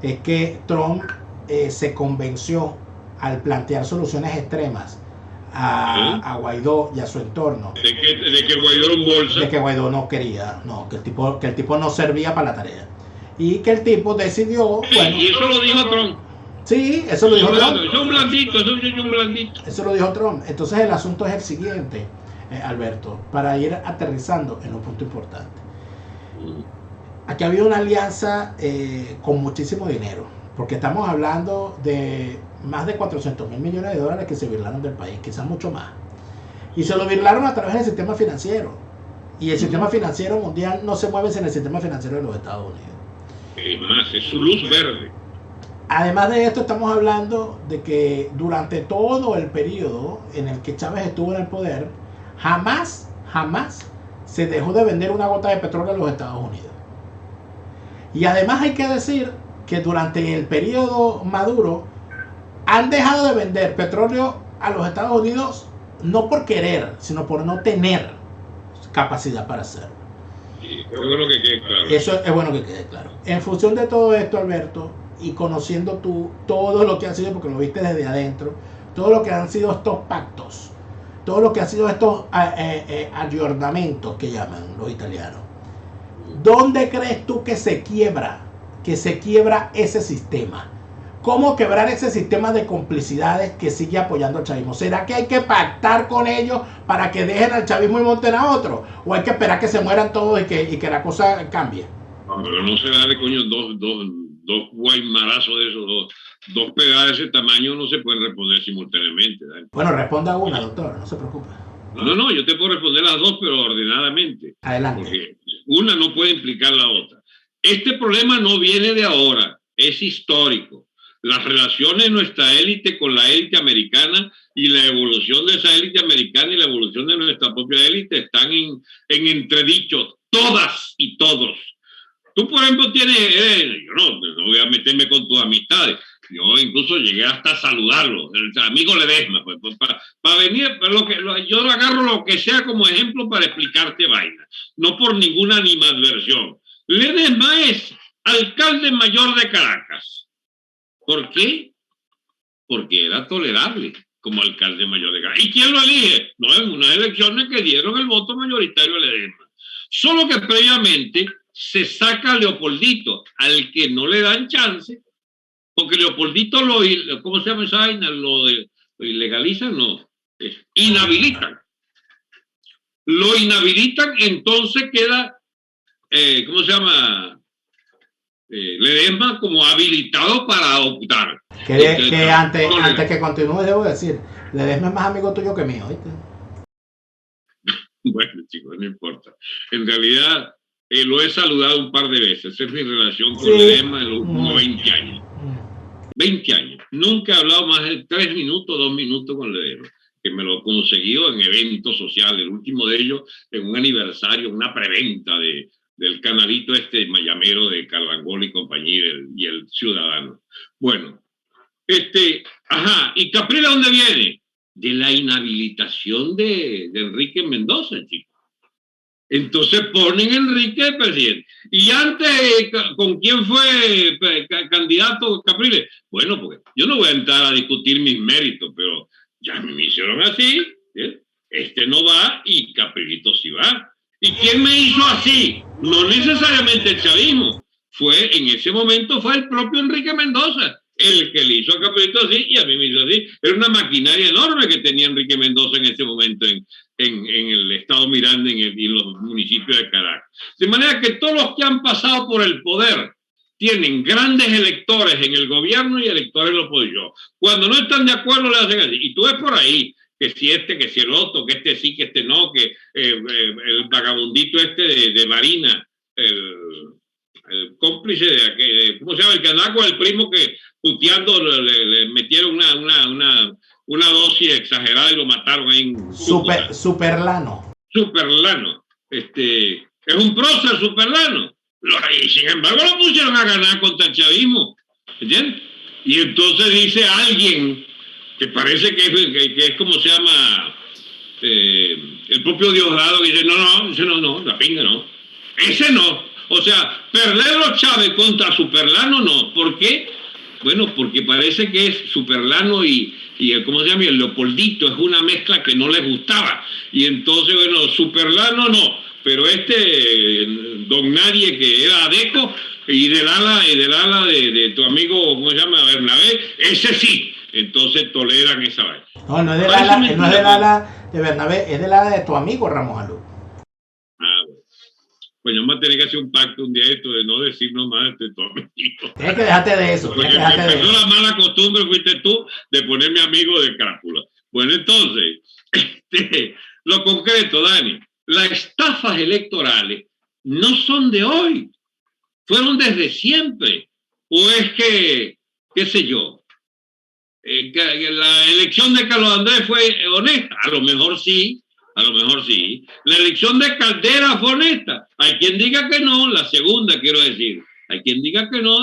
es que Trump se convenció al plantear soluciones extremas a Guaidó y a su entorno de que Guaidó era un bolsa, de que Guaidó no quería, que el tipo no servía para la tarea y que el tipo decidió, bueno, y eso lo dijo Trump. Sí, eso lo dijo Trump. Eso es un blandito, eso es un blandito. Eso lo dijo Trump. Entonces el asunto es el siguiente, Alberto, para ir aterrizando en un punto importante. Aquí había una alianza con muchísimo dinero, porque estamos hablando de más de 400.000 millones de dólares que se virlaron del país, quizás mucho más. Y se lo virlaron a través del sistema financiero. Y el sistema financiero mundial no se mueve sin el sistema financiero de los Estados Unidos. Es más, es su luz verde. Además de esto, estamos hablando de que durante todo el periodo en el que Chávez estuvo en el poder, jamás se dejó de vender una gota de petróleo a los Estados Unidos. Y además hay que decir que durante el periodo Maduro han dejado de vender petróleo a los Estados Unidos no por querer, sino por no tener capacidad para hacerlo. Sí, es bueno que quede claro. Eso es bueno que quede claro. En función de todo esto, Alberto, y conociendo tú todo lo que ha sido, porque lo viste desde adentro, todo lo que han sido estos pactos, todo lo que han sido estos aggiornamentos que llaman los italianos, ¿dónde crees tú que se quiebra ese sistema? ¿Cómo quebrar ese sistema de complicidades que sigue apoyando al chavismo? ¿Será que hay que pactar con ellos para que dejen al chavismo y monten a otro? ¿O hay que esperar que se mueran todos y que la cosa cambie? No, pero no se da de coño dos guaymarazos de esos, dos pegadas de ese tamaño no se pueden responder simultáneamente. ¿Dale? Bueno, responda una, doctor, no se preocupe. No, yo te puedo responder las dos, pero ordenadamente. Adelante. Porque una no puede implicar la otra. Este problema no viene de ahora, es histórico. Las relaciones de nuestra élite con la élite americana y la evolución de esa élite americana y la evolución de nuestra propia élite están en entredicho, todas y todos. Tú, por ejemplo, tienes, yo no voy a meterme con tus amistades, yo incluso llegué hasta a saludarlo, el amigo Ledesma, pues, para venir, yo agarro lo que sea como ejemplo para explicarte vaina, no por ninguna animadversión. Ledesma es alcalde mayor de Caracas. ¿Por qué? Porque era tolerable como alcalde mayor de Caracas. ¿Y quién lo elige? No, en unas elecciones que dieron el voto mayoritario a Ledesma. Solo que previamente se saca a Leopoldito, al que no le dan chance, porque Leopoldito ¿cómo se llama esa vaina? ¿Lo ilegalizan? No, inhabilitan. Lo inhabilitan, entonces queda, ¿cómo se llama? Ledesma como habilitado para optar. Que antes que continúe, debo decir, Ledesma es más amigo tuyo que mío, ¿viste? Bueno, chicos, no importa. En realidad, lo he saludado un par de veces. Esa es mi relación con Ledesma de los últimos 20 años. 20 años. Nunca he hablado más de 3 minutos, 2 minutos con Ledesma, que me lo he conseguido en eventos sociales. El último de ellos en un aniversario, una preventa del canalito mayamero de Carlangola y compañía y el Ciudadano. Bueno, ¿y Capriles dónde viene? De la inhabilitación de Enrique Mendoza, chicos. Entonces ponen a Enrique de presidente. Y antes, ¿con quién fue candidato Capriles? Bueno, pues yo no voy a entrar a discutir mis méritos, pero ya me hicieron así. ¿sí? No va y Caprilito sí va. ¿Y quién me hizo así? No necesariamente el chavismo. En ese momento fue el propio Enrique Mendoza el que le hizo a Caprilito así y a mí me hizo así. Era una maquinaria enorme que tenía Enrique Mendoza en ese momento en el estado Miranda y en los municipios de Caracas. De manera que todos los que han pasado por el poder tienen grandes electores en el gobierno y electores en la oposición. Cuando no están de acuerdo le hacen así. Y tú ves por ahí que si que si el otro, que sí, que no, que el vagabundito de Marina, el cómplice ¿cómo se llama? El que andaba con el primo que puteando le metieron una dosis exagerada y lo mataron ahí en Superlano. superlano. Es un prócer superlano. Y sin embargo lo pusieron a ganar contra el chavismo. ¿Entiendes? Y entonces dice alguien que parece que es como se llama el propio Diosdado, que dice, no, la pinga no. Ese no. O sea, Perlero Chávez contra Superlano no. ¿Por qué? Bueno, porque parece que es Superlano y ¿cómo se llama? El Leopoldito es una mezcla que no les gustaba. Y entonces, bueno, Superlano no. Pero Don Nadie, que era Adeco, y del ala de tu amigo, ¿cómo se llama? Bernabé, ese sí. Entonces toleran esa vaina. No es del ala, no es del ala de Bernabé, es del ala de tu amigo Ramos Alú. Bueno. Pues yo vamos a tener que hacer un pacto un día esto de no decirnos más de tu amigo. Tienes que dejarte de eso. Porque empezó la mala costumbre, fuiste tú, de ponerme amigo de Crápula. Bueno, entonces, lo concreto, Dani, las estafas electorales no son de hoy, fueron desde siempre. O es que, qué sé yo, que la elección de Carlos Andrés fue honesta, a lo mejor sí. La elección de Caldera fue honesta. Hay quien diga que no, la segunda quiero decir. Hay quien diga que no,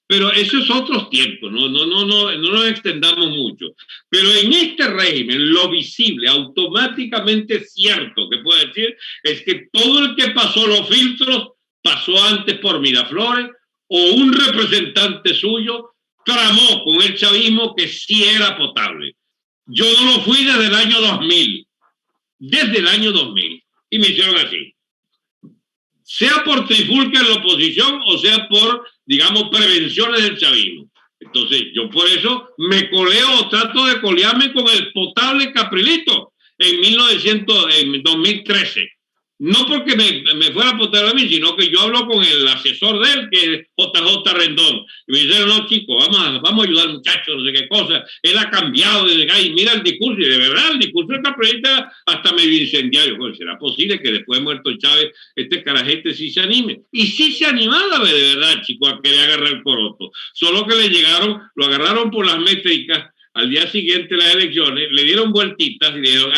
pero eso es otros tiempos, no nos extendamos mucho. Pero en este régimen, lo visible, automáticamente cierto que puedo decir, es que todo el que pasó los filtros, pasó antes por Miraflores, o un representante suyo tramó con el chavismo que sí era potable. Yo no lo fui desde el año 2000. Desde el año 2000, y me hicieron así, sea por trifulca en la oposición o sea por, digamos, prevenciones del chavismo. Entonces yo por eso me coleo, trato de colearme con el potable Caprilito en 2013. No porque me fuera a potable a mí, sino que yo hablo con el asesor de él, que es JJ Rendón. Y me dijeron, no, chicos, vamos a ayudar al muchacho, no sé qué cosa. Él ha cambiado y mira el discurso. Y de verdad, el discurso del Caprilita hasta medio incendiario. Bueno, ¿será posible que después de muerto Chávez, este carajete sí se anime? Y sí se animaba de verdad, chicos, a querer agarrar el coroto. Solo que lo agarraron por las métricas. Al día siguiente de las elecciones, le dieron vueltitas y le dijeron,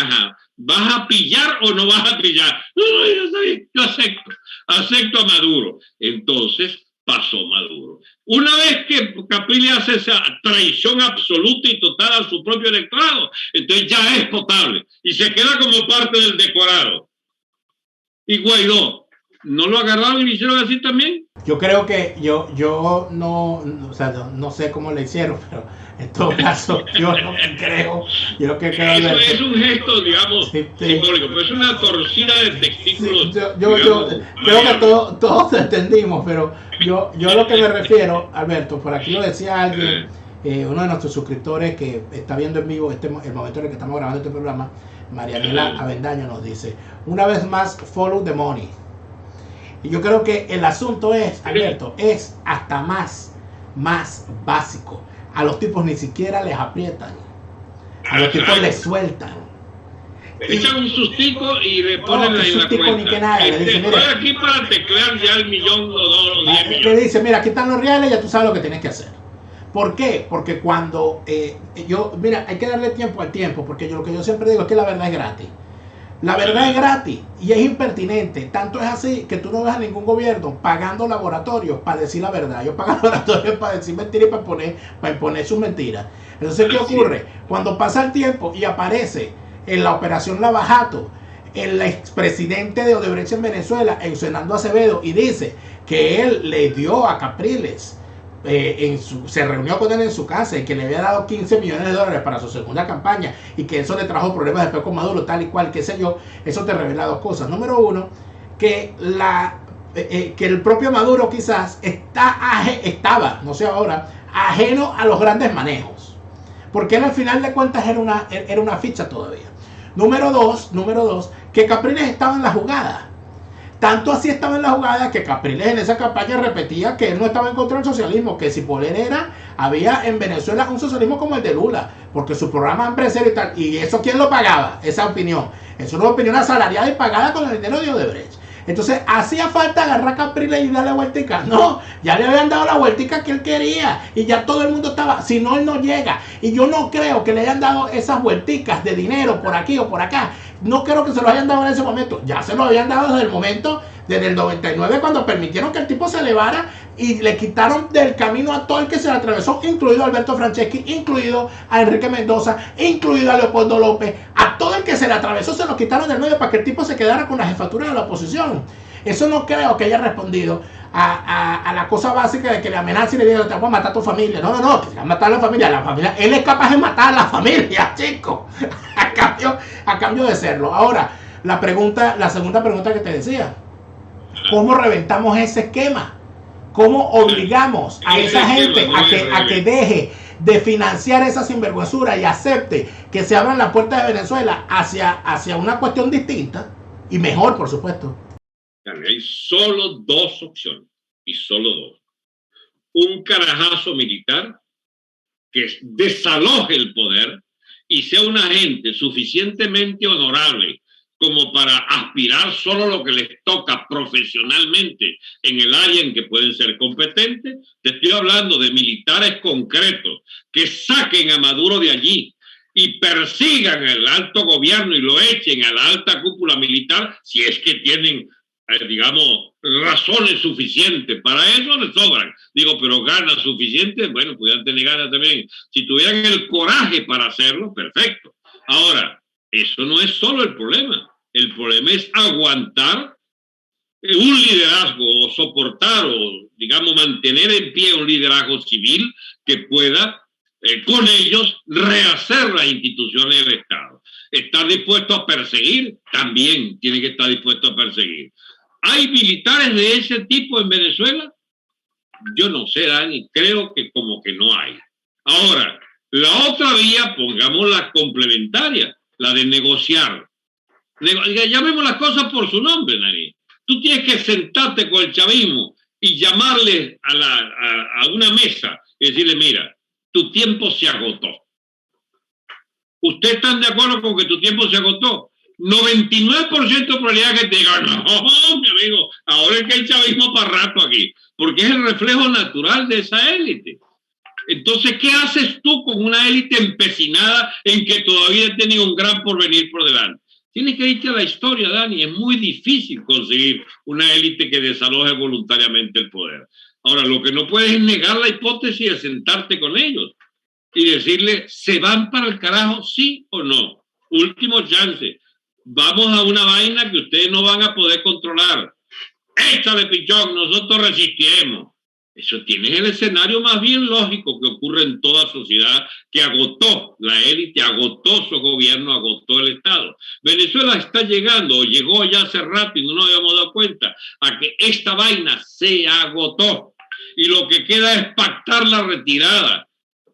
¿vas a pillar o no vas a pillar? No, yo acepto a Maduro. Entonces pasó Maduro. Una vez que Capriles hace esa traición absoluta y total a su propio electorado, entonces ya es potable y se queda como parte del decorado. Y Guaidó, ¿no lo agarraron y lo hicieron así también? Yo creo que yo no sé cómo le hicieron, pero en todo caso yo no me creo. Yo que eso es un gesto, digamos, simbólico, pero es una torcida de testículos. Yo creo que todos entendimos, pero yo lo que me refiero, Alberto, por aquí lo decía alguien, uno de nuestros suscriptores que está viendo en vivo el momento en el que estamos grabando este programa, Marianela Avendaño, nos dice, una vez más, follow the money. Y yo creo que el asunto es, Alberto, es hasta más básico. A los tipos ni siquiera les aprietan. A los tipos les sueltan. Echan un sustico y le ponen en la cuenta. Ni que nada. Le dice, mira, estoy aquí para teclear ya el millón o 10 millones. Le dice, mira, aquí están los reales, ya tú sabes lo que tienes que hacer. ¿Por qué? Porque cuando mira, hay que darle tiempo al tiempo, porque lo que yo siempre digo es que la verdad es gratis. La verdad es gratis y es impertinente. Tanto es así que tú no ves a ningún gobierno pagando laboratorios para decir la verdad. Ellos pagan laboratorios para decir mentiras y para imponer sus mentiras. Entonces, ¿qué ocurre? Cuando pasa el tiempo y aparece en la operación Lavajato el expresidente de Odebrecht en Venezuela, Eusebio Acevedo, y dice que él le dio a Capriles, se reunió con él en su casa y que le había dado 15 millones de dólares para su segunda campaña y que eso le trajo problemas después con Maduro, tal y cual, qué sé yo. Eso te revela dos cosas. Número uno, que el propio Maduro quizás estaba, no sé ahora, ajeno a los grandes manejos, porque él al final de cuentas era una ficha todavía. Número dos, que Capriles estaba en la jugada. Tanto así estaba en la jugada que Capriles en esa campaña repetía que él no estaba en contra del socialismo, que si por él había en Venezuela un socialismo como el de Lula, porque su programa Hambre Cero y tal, y eso ¿quién lo pagaba? Esa opinión. Eso era una opinión asalariada y pagada con el dinero de Odebrecht. Entonces, hacía falta agarrar a Capriles y darle vueltica. No, ya le habían dado la vueltica que él quería y ya todo el mundo estaba, si no, él no llega. Y yo no creo que le hayan dado esas vuelticas de dinero por aquí o por acá. No creo que se lo hayan dado en ese momento. Ya se lo habían dado desde el momento, desde el 99, cuando permitieron que el tipo se elevara y le quitaron del camino a todo el que se le atravesó, incluido a Alberto Franceschi, incluido a Enrique Mendoza, incluido a Leopoldo López. A todo el que se le atravesó se lo quitaron del medio para que el tipo se quedara con la jefatura de la oposición. Eso no creo que haya respondido a la cosa básica de que le amenace y le diga, te voy a matar a tu familia. No, no, no, que se va a matar a la familia. La familia, él es capaz de matar a la familia, chico, a cambio de serlo. Ahora, la segunda pregunta que te decía, ¿cómo reventamos ese esquema? ¿Cómo obligamos a esa gente a que deje de financiar esa sinvergüenzura y acepte que se abran las puertas de Venezuela hacia una cuestión distinta y mejor, por supuesto? Hay solo dos opciones, y solo dos. Un carajazo militar que desaloje el poder y sea una gente suficientemente honorable como para aspirar solo lo que les toca profesionalmente en el área en que pueden ser competentes. Te estoy hablando de militares concretos que saquen a Maduro de allí y persigan al alto gobierno y lo echen a la alta cúpula militar, si es que tienen, digamos, razones suficientes. Para eso les sobran. Digo, pero ganas suficientes, bueno, pudieran tener ganas también. Si tuvieran el coraje para hacerlo, perfecto. Ahora, eso no es solo el problema. El problema es aguantar un liderazgo o soportar o, digamos, mantener en pie un liderazgo civil que pueda, con ellos, rehacer las instituciones del Estado. ¿Estar dispuesto a perseguir? También tiene que estar dispuesto a perseguir. ¿Hay militares de ese tipo en Venezuela? Yo no sé, Dani, creo que como que no hay. Ahora, la otra vía, pongamos la complementaria, la de negociar. Llamemos las cosas por su nombre, Dani. Tú tienes que sentarte con el chavismo y llamarle a una mesa y decirle, mira, tu tiempo se agotó. ¿Ustedes están de acuerdo con que tu tiempo se agotó? 99% de probabilidad que te digan, no, mi amigo, ahora es que hay chavismo para rato aquí, porque es el reflejo natural de esa élite. Entonces, ¿qué haces tú con una élite empecinada en que todavía tiene un gran porvenir por delante? Tienes que irte a la historia, Dani. Es muy difícil conseguir una élite que desaloje voluntariamente el poder. Ahora, lo que no puedes es negar la hipótesis de sentarte con ellos y decirle, ¿se van para el carajo, sí o no? Último chance. Vamos a una vaina que ustedes no van a poder controlar. Échale, pichón, nosotros resistiremos. Eso tiene el escenario más bien lógico que ocurre en toda sociedad que agotó la élite, agotó su gobierno, agotó el Estado. Venezuela está llegando, o llegó ya hace rato y no nos habíamos dado cuenta, a que esta vaina se agotó. Y lo que queda es pactar la retirada.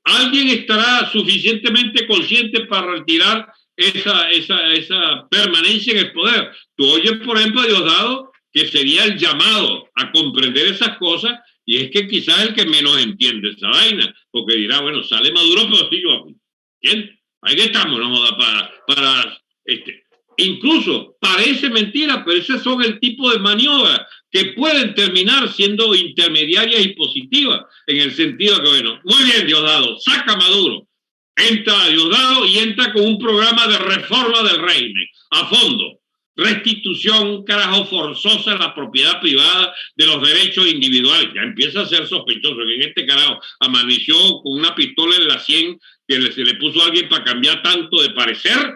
¿Alguien estará suficientemente consciente para retirar esa permanencia en el poder? Tú oyes, por ejemplo, a Diosdado, que sería el llamado a comprender esas cosas, y es que quizás el que menos entiende esa vaina, porque dirá, bueno, sale Maduro, pero sí yo aquí. ¿Quién? Ahí estamos, no joda, incluso parece mentira, pero esos son el tipo de maniobras que pueden terminar siendo intermediarias y positivas, en el sentido que, bueno, muy bien, Diosdado, saca a Maduro, entra Diosdado y entra con un programa de reforma del régimen, a fondo. Restitución, carajo, forzosa de la propiedad privada, de los derechos individuales. Ya empieza a ser sospechoso que en este carajo amaneció con una pistola en la 100 que se le puso a alguien para cambiar tanto de parecer.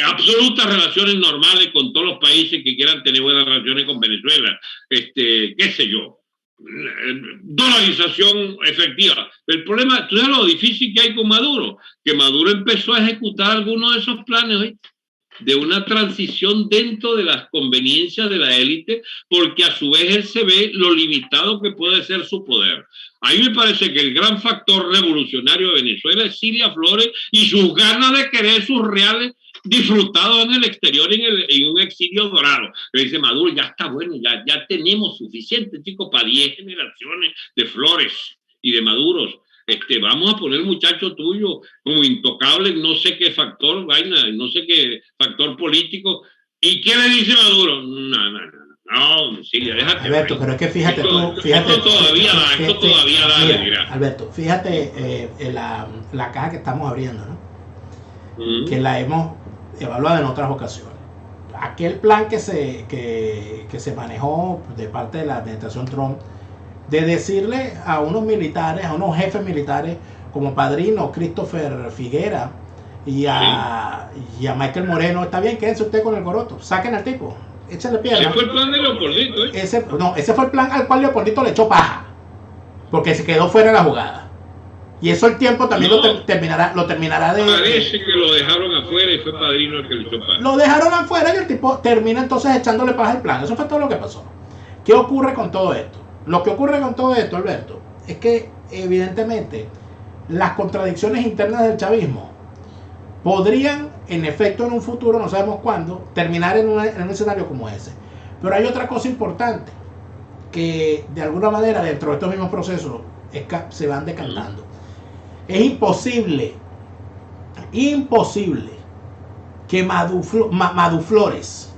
Absolutas relaciones normales con todos los países que quieran tener buenas relaciones con Venezuela. Qué sé yo. Dolarización efectiva. El problema, tú sabes lo difícil que hay con Maduro, que Maduro empezó a ejecutar algunos de esos planes, ¿eh?, de una transición dentro de las conveniencias de la élite, porque a su vez él se ve lo limitado que puede ser su poder. A mí me parece que el gran factor revolucionario de Venezuela es Cilia Flores y sus ganas de querer sus reales disfrutados en el exterior, en un exilio dorado. Le dice Maduro, ya está bueno, ya tenemos suficiente, chicos, para 10 generaciones de Flores y de Maduros. Vamos a poner muchacho tuyo como intocable, no sé qué factor, vaina, no sé qué factor político, ¿Y qué le dice Maduro? No, sí, déjate. Alberto, pero es que fíjate tú, fíjate. Esto todavía da, mira, dirá. Alberto, fíjate la caja que estamos abriendo, ¿no? Que la hemos evaluado en otras ocasiones. Aquel plan que se manejó de parte de la administración Trump, de decirle a unos militares, a unos jefes militares, como Padrino, Christopher Figuera y a Michael Moreno, está bien, quédense usted con el coroto, saquen al tipo, échenle pierna. Ese fue el plan de Leopoldito, ese fue el plan al cual Leopoldito le echó paja, porque se quedó fuera de la jugada. Y eso el tiempo también lo terminará de... Parece que lo dejaron afuera y fue Padrino el que le echó paja. Lo dejaron afuera y el tipo termina entonces echándole paja al plan. Eso fue todo lo que pasó. ¿Qué ocurre con todo esto? Lo que ocurre con todo esto, Alberto, es que evidentemente las contradicciones internas del chavismo podrían, en efecto, en un futuro, no sabemos cuándo, terminar en un escenario como ese. Pero hay otra cosa importante, que de alguna manera dentro de estos mismos procesos se van decantando. Es imposible que Maduflores,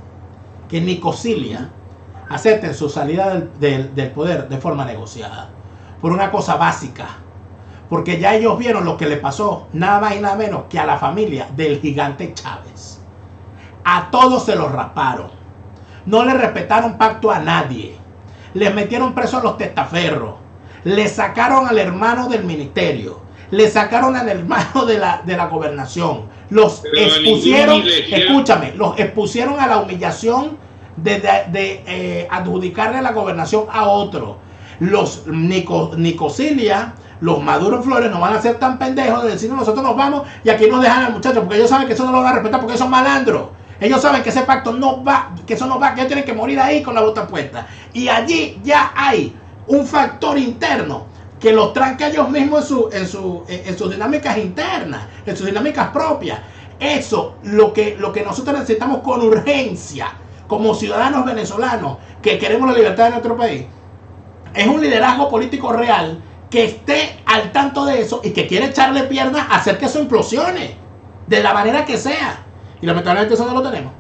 que Nicosilia acepten su salida del poder de forma negociada, por una cosa básica, porque ya ellos vieron lo que le pasó nada más y nada menos que a la familia del gigante Chávez. A todos se los raparon, no le respetaron pacto a nadie, les metieron preso a los testaferros, le sacaron al hermano del ministerio, le sacaron al hermano de la gobernación, los expusieron, escúchame, los expusieron a la humillación de adjudicarle la gobernación a otro. Los Nicosilia, los Maduro Flores no van a ser tan pendejos de decir nosotros nos vamos y aquí nos dejan al muchacho, porque ellos saben que eso no lo van a respetar, porque ellos son malandros. Ellos saben que ese pacto no va, que eso no va, que ellos tienen que morir ahí con la bota puesta. Y allí ya hay un factor interno que los tranca ellos mismos en sus dinámicas internas, en sus dinámicas propias. Eso, lo que nosotros necesitamos con urgencia, como ciudadanos venezolanos que queremos la libertad de nuestro país, es un liderazgo político real que esté al tanto de eso y que quiere echarle piernas a hacer que eso implosione, de la manera que sea. Y lamentablemente eso no lo tenemos.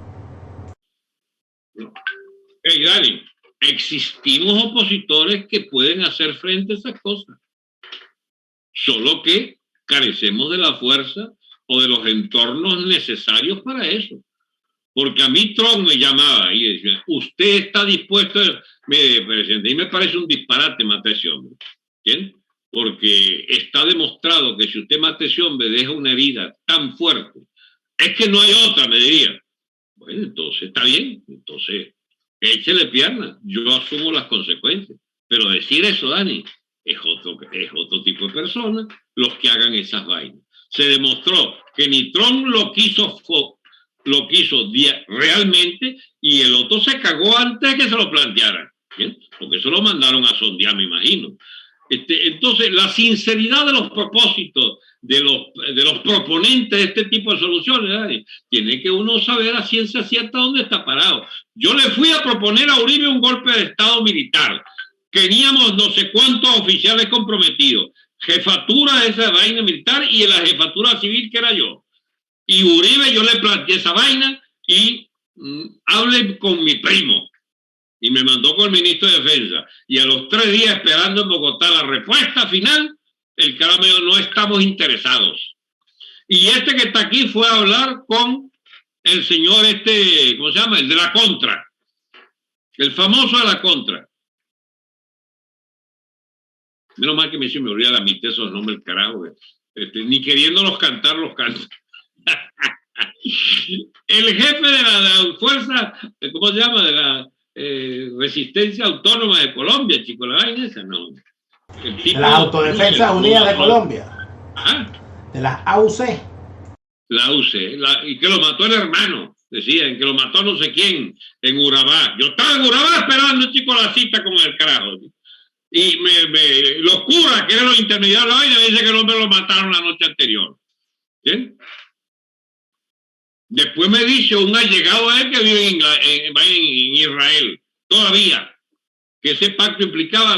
Hey, Dani, existimos opositores que pueden hacer frente a esas cosas. Solo que carecemos de la fuerza o de los entornos necesarios para eso. Porque a mí Trump me llamaba y decía, usted está dispuesto, mire, presidente, y me parece un disparate matar a ese hombre. ¿Bien? Porque está demostrado que si usted mata a ese hombre, deja una herida tan fuerte. Es que no hay otra, me diría. Bueno, entonces está bien, entonces échele pierna, yo asumo las consecuencias. Pero decir eso, Dani, es otro tipo de personas los que hagan esas vainas. Se demostró que ni Trump lo quiso realmente y el otro se cagó antes de que se lo plantearan. ¿Bien? Porque eso lo mandaron a sondear, me imagino. Entonces, la sinceridad de los propósitos de los proponentes de este tipo de soluciones, ¿verdad? Tiene que uno saber a ciencia cierta dónde está parado. Yo le fui a proponer a Uribe un golpe de Estado militar. Teníamos no sé cuántos oficiales comprometidos, jefatura de esa vaina militar y en la jefatura civil que era yo. Y Uribe, yo le planteé esa vaina y hable con mi primo. Y me mandó con el ministro de Defensa. Y a los 3 días esperando en Bogotá la respuesta final, el cara me dijo, no estamos interesados. Y este que está aquí fue a hablar con el señor ¿cómo se llama? El de la Contra. El famoso de la Contra. Menos mal que me olvida la mitad de esos nombres, carajo. Ni queriéndolos cantar, los canto. El jefe de la fuerza, ¿cómo se llama? De la Resistencia Autónoma de Colombia, chico, la vaina esa, no. De las Autodefensas Unidas de Colombia. ¿Ah? De las AUC. La AUC, y que lo mató el hermano, decían, que lo mató no sé quién, en Urabá. Yo estaba en Urabá esperando, chico, la cita con el carajo. Y los curas, que eran los intermediarios de la vaina, me dicen que el hombre lo mataron la noche anterior. ¿Bien? Después me dice un allegado a él que vive en Israel, todavía, que ese pacto implicaba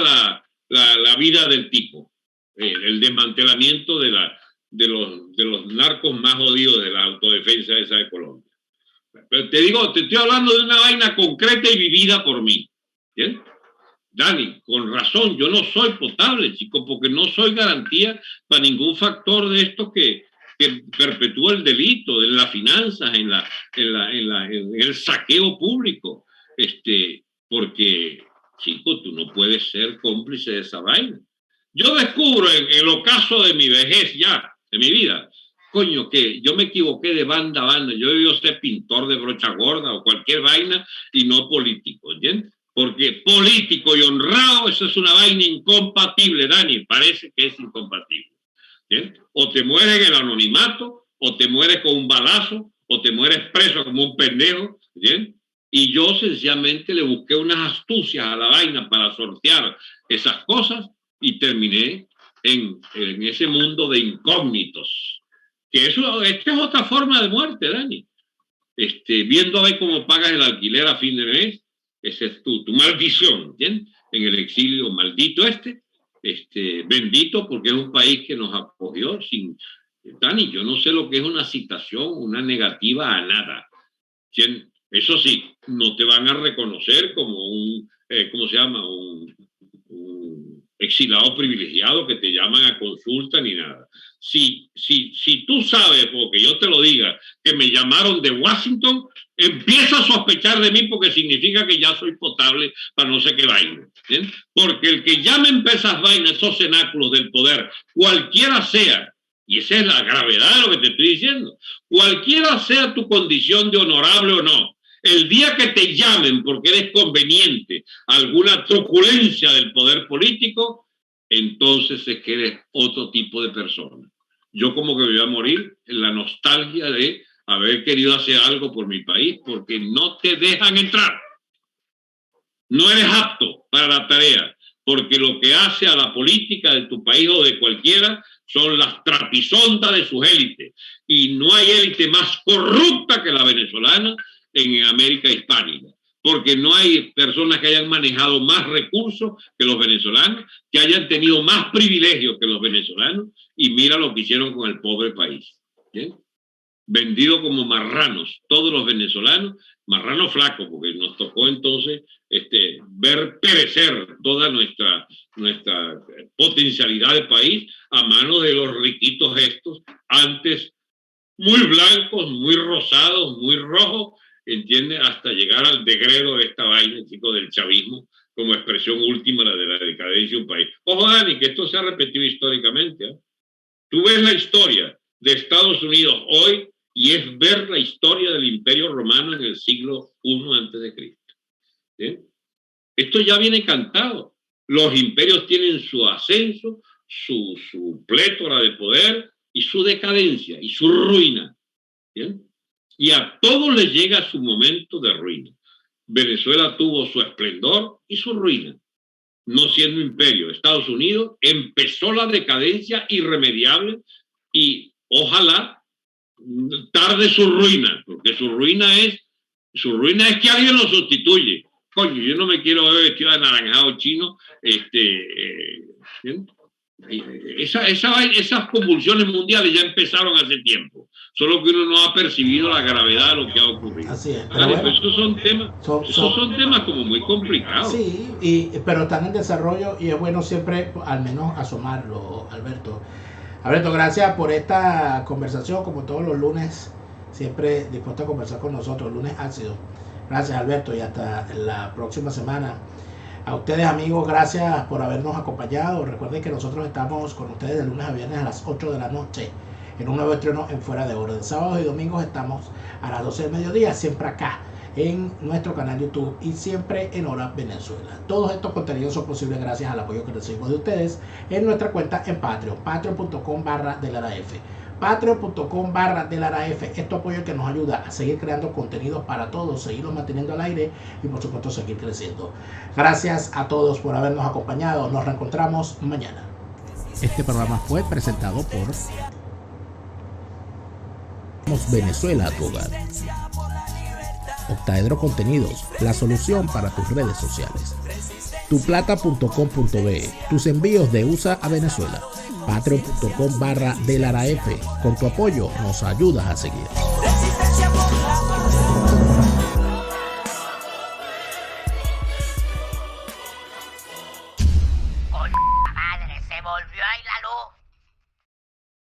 la vida del tipo, el desmantelamiento de los narcos más jodidos de la autodefensa esa de Colombia. pero te estoy hablando de una vaina concreta y vivida por mí. ¿Bien? Dani, con razón, yo no soy potable, chico, porque no soy garantía para ningún factor de estos que perpetúa el delito, en las finanzas, en el saqueo público. Porque, chico, tú no puedes ser cómplice de esa vaina. Yo descubro en el ocaso de mi vejez ya, de mi vida, coño, que yo me equivoqué de banda a banda. Yo debió ser pintor de brocha gorda o cualquier vaina y no político, ¿entiendes? Porque político y honrado, eso es una vaina incompatible, Dani. Parece que es incompatible. ¿Bien? O te mueres en el anonimato, o te mueres con un balazo, o te mueres preso como un pendejo. ¿Bien? Y yo sencillamente le busqué unas astucias a la vaina para sortear esas cosas y terminé en ese mundo de incógnitos. Que esta es otra forma de muerte, Dani. Viendo a ver cómo pagas el alquiler a fin de mes, esa es tu maldición, ¿entiendes? En el exilio maldito bendito porque es un país que nos acogió sin... Dani, yo no sé lo que es una citación, una negativa a nada. Eso sí, no te van a reconocer como un, ¿cómo se llama? Un exilado privilegiado que te llaman a consulta ni nada. Si tú sabes, porque yo te lo diga, que me llamaron de Washington, empieza a sospechar de mí porque significa que ya soy potable para no sé qué vaina. ¿Bien? Porque el que llamen para esas vainas, esos cenáculos del poder, cualquiera sea, y esa es la gravedad de lo que te estoy diciendo, cualquiera sea tu condición de honorable o no, el día que te llamen porque eres conveniente alguna truculencia del poder político, entonces es que eres otro tipo de persona. Yo como que me voy a morir en la nostalgia de haber querido hacer algo por mi país porque no te dejan entrar. No eres apto para la tarea, porque lo que hace a la política de tu país o de cualquiera son las trapisondas de sus élites. Y no hay élite más corrupta que la venezolana en América hispánica, porque no hay personas que hayan manejado más recursos que los venezolanos, que hayan tenido más privilegios que los venezolanos, y mira lo que hicieron con el pobre país. ¿Bien? Vendido como marranos, todos los venezolanos, marranos flacos, porque nos tocó entonces ver perecer toda nuestra potencialidad de país a manos de los riquitos estos, antes muy blancos, muy rosados, muy rojos, ¿entiendes? Hasta llegar al degredo de esta vaina, chico, del chavismo, como expresión última de la decadencia de un país. Ojo, Dani, que esto se ha repetido históricamente. ¿Eh? Tú ves la historia de Estados Unidos hoy y es ver la historia del Imperio Romano en el siglo I a.C. ¿Sí? Esto ya viene cantado. Los imperios tienen su ascenso, su plétora de poder y su decadencia y su ruina. ¿Sí? Y a todos les llega su momento de ruina. Venezuela tuvo su esplendor y su ruina. No siendo imperio, Estados Unidos empezó la decadencia irremediable y ojalá tarde su ruina, porque su ruina es que alguien lo sustituye. Coño, yo no me quiero ver vestido de anaranjado chino. Esas convulsiones mundiales ya empezaron hace tiempo, solo que uno no ha percibido la gravedad de lo que ha ocurrido. Así es. Pero bueno, esos son temas como muy complicados. Sí, pero están en desarrollo y es bueno siempre al menos asomarlo, Alberto. Alberto, gracias por esta conversación, como todos los lunes, siempre dispuesto a conversar con nosotros, lunes ácido. Gracias, Alberto, y hasta la próxima semana. A ustedes, amigos, gracias por habernos acompañado. Recuerden que nosotros estamos con ustedes de lunes a viernes a las 8 de la noche en un nuevo estreno en Fuera de Orden. Sábados y domingos estamos a las 12 del mediodía, siempre acá en nuestro canal YouTube y siempre en Hora Venezuela. Todos estos contenidos son posibles gracias al apoyo que recibimos de ustedes en nuestra cuenta en Patreon, patreon.com/delaraf. Patreon.com/delaraf. Esto apoyo que nos ayuda a seguir creando contenidos para todos, seguirlos manteniendo al aire y por supuesto seguir creciendo. Gracias a todos por habernos acompañado. Nos reencontramos mañana. Este programa fue presentado por Venezuela a tu hogar. Octaedro Contenidos, la solución para tus redes sociales. Tuplata.com.be, tus envíos de USA a Venezuela. Patreon.com/delaraf. Con tu apoyo nos ayudas a seguir.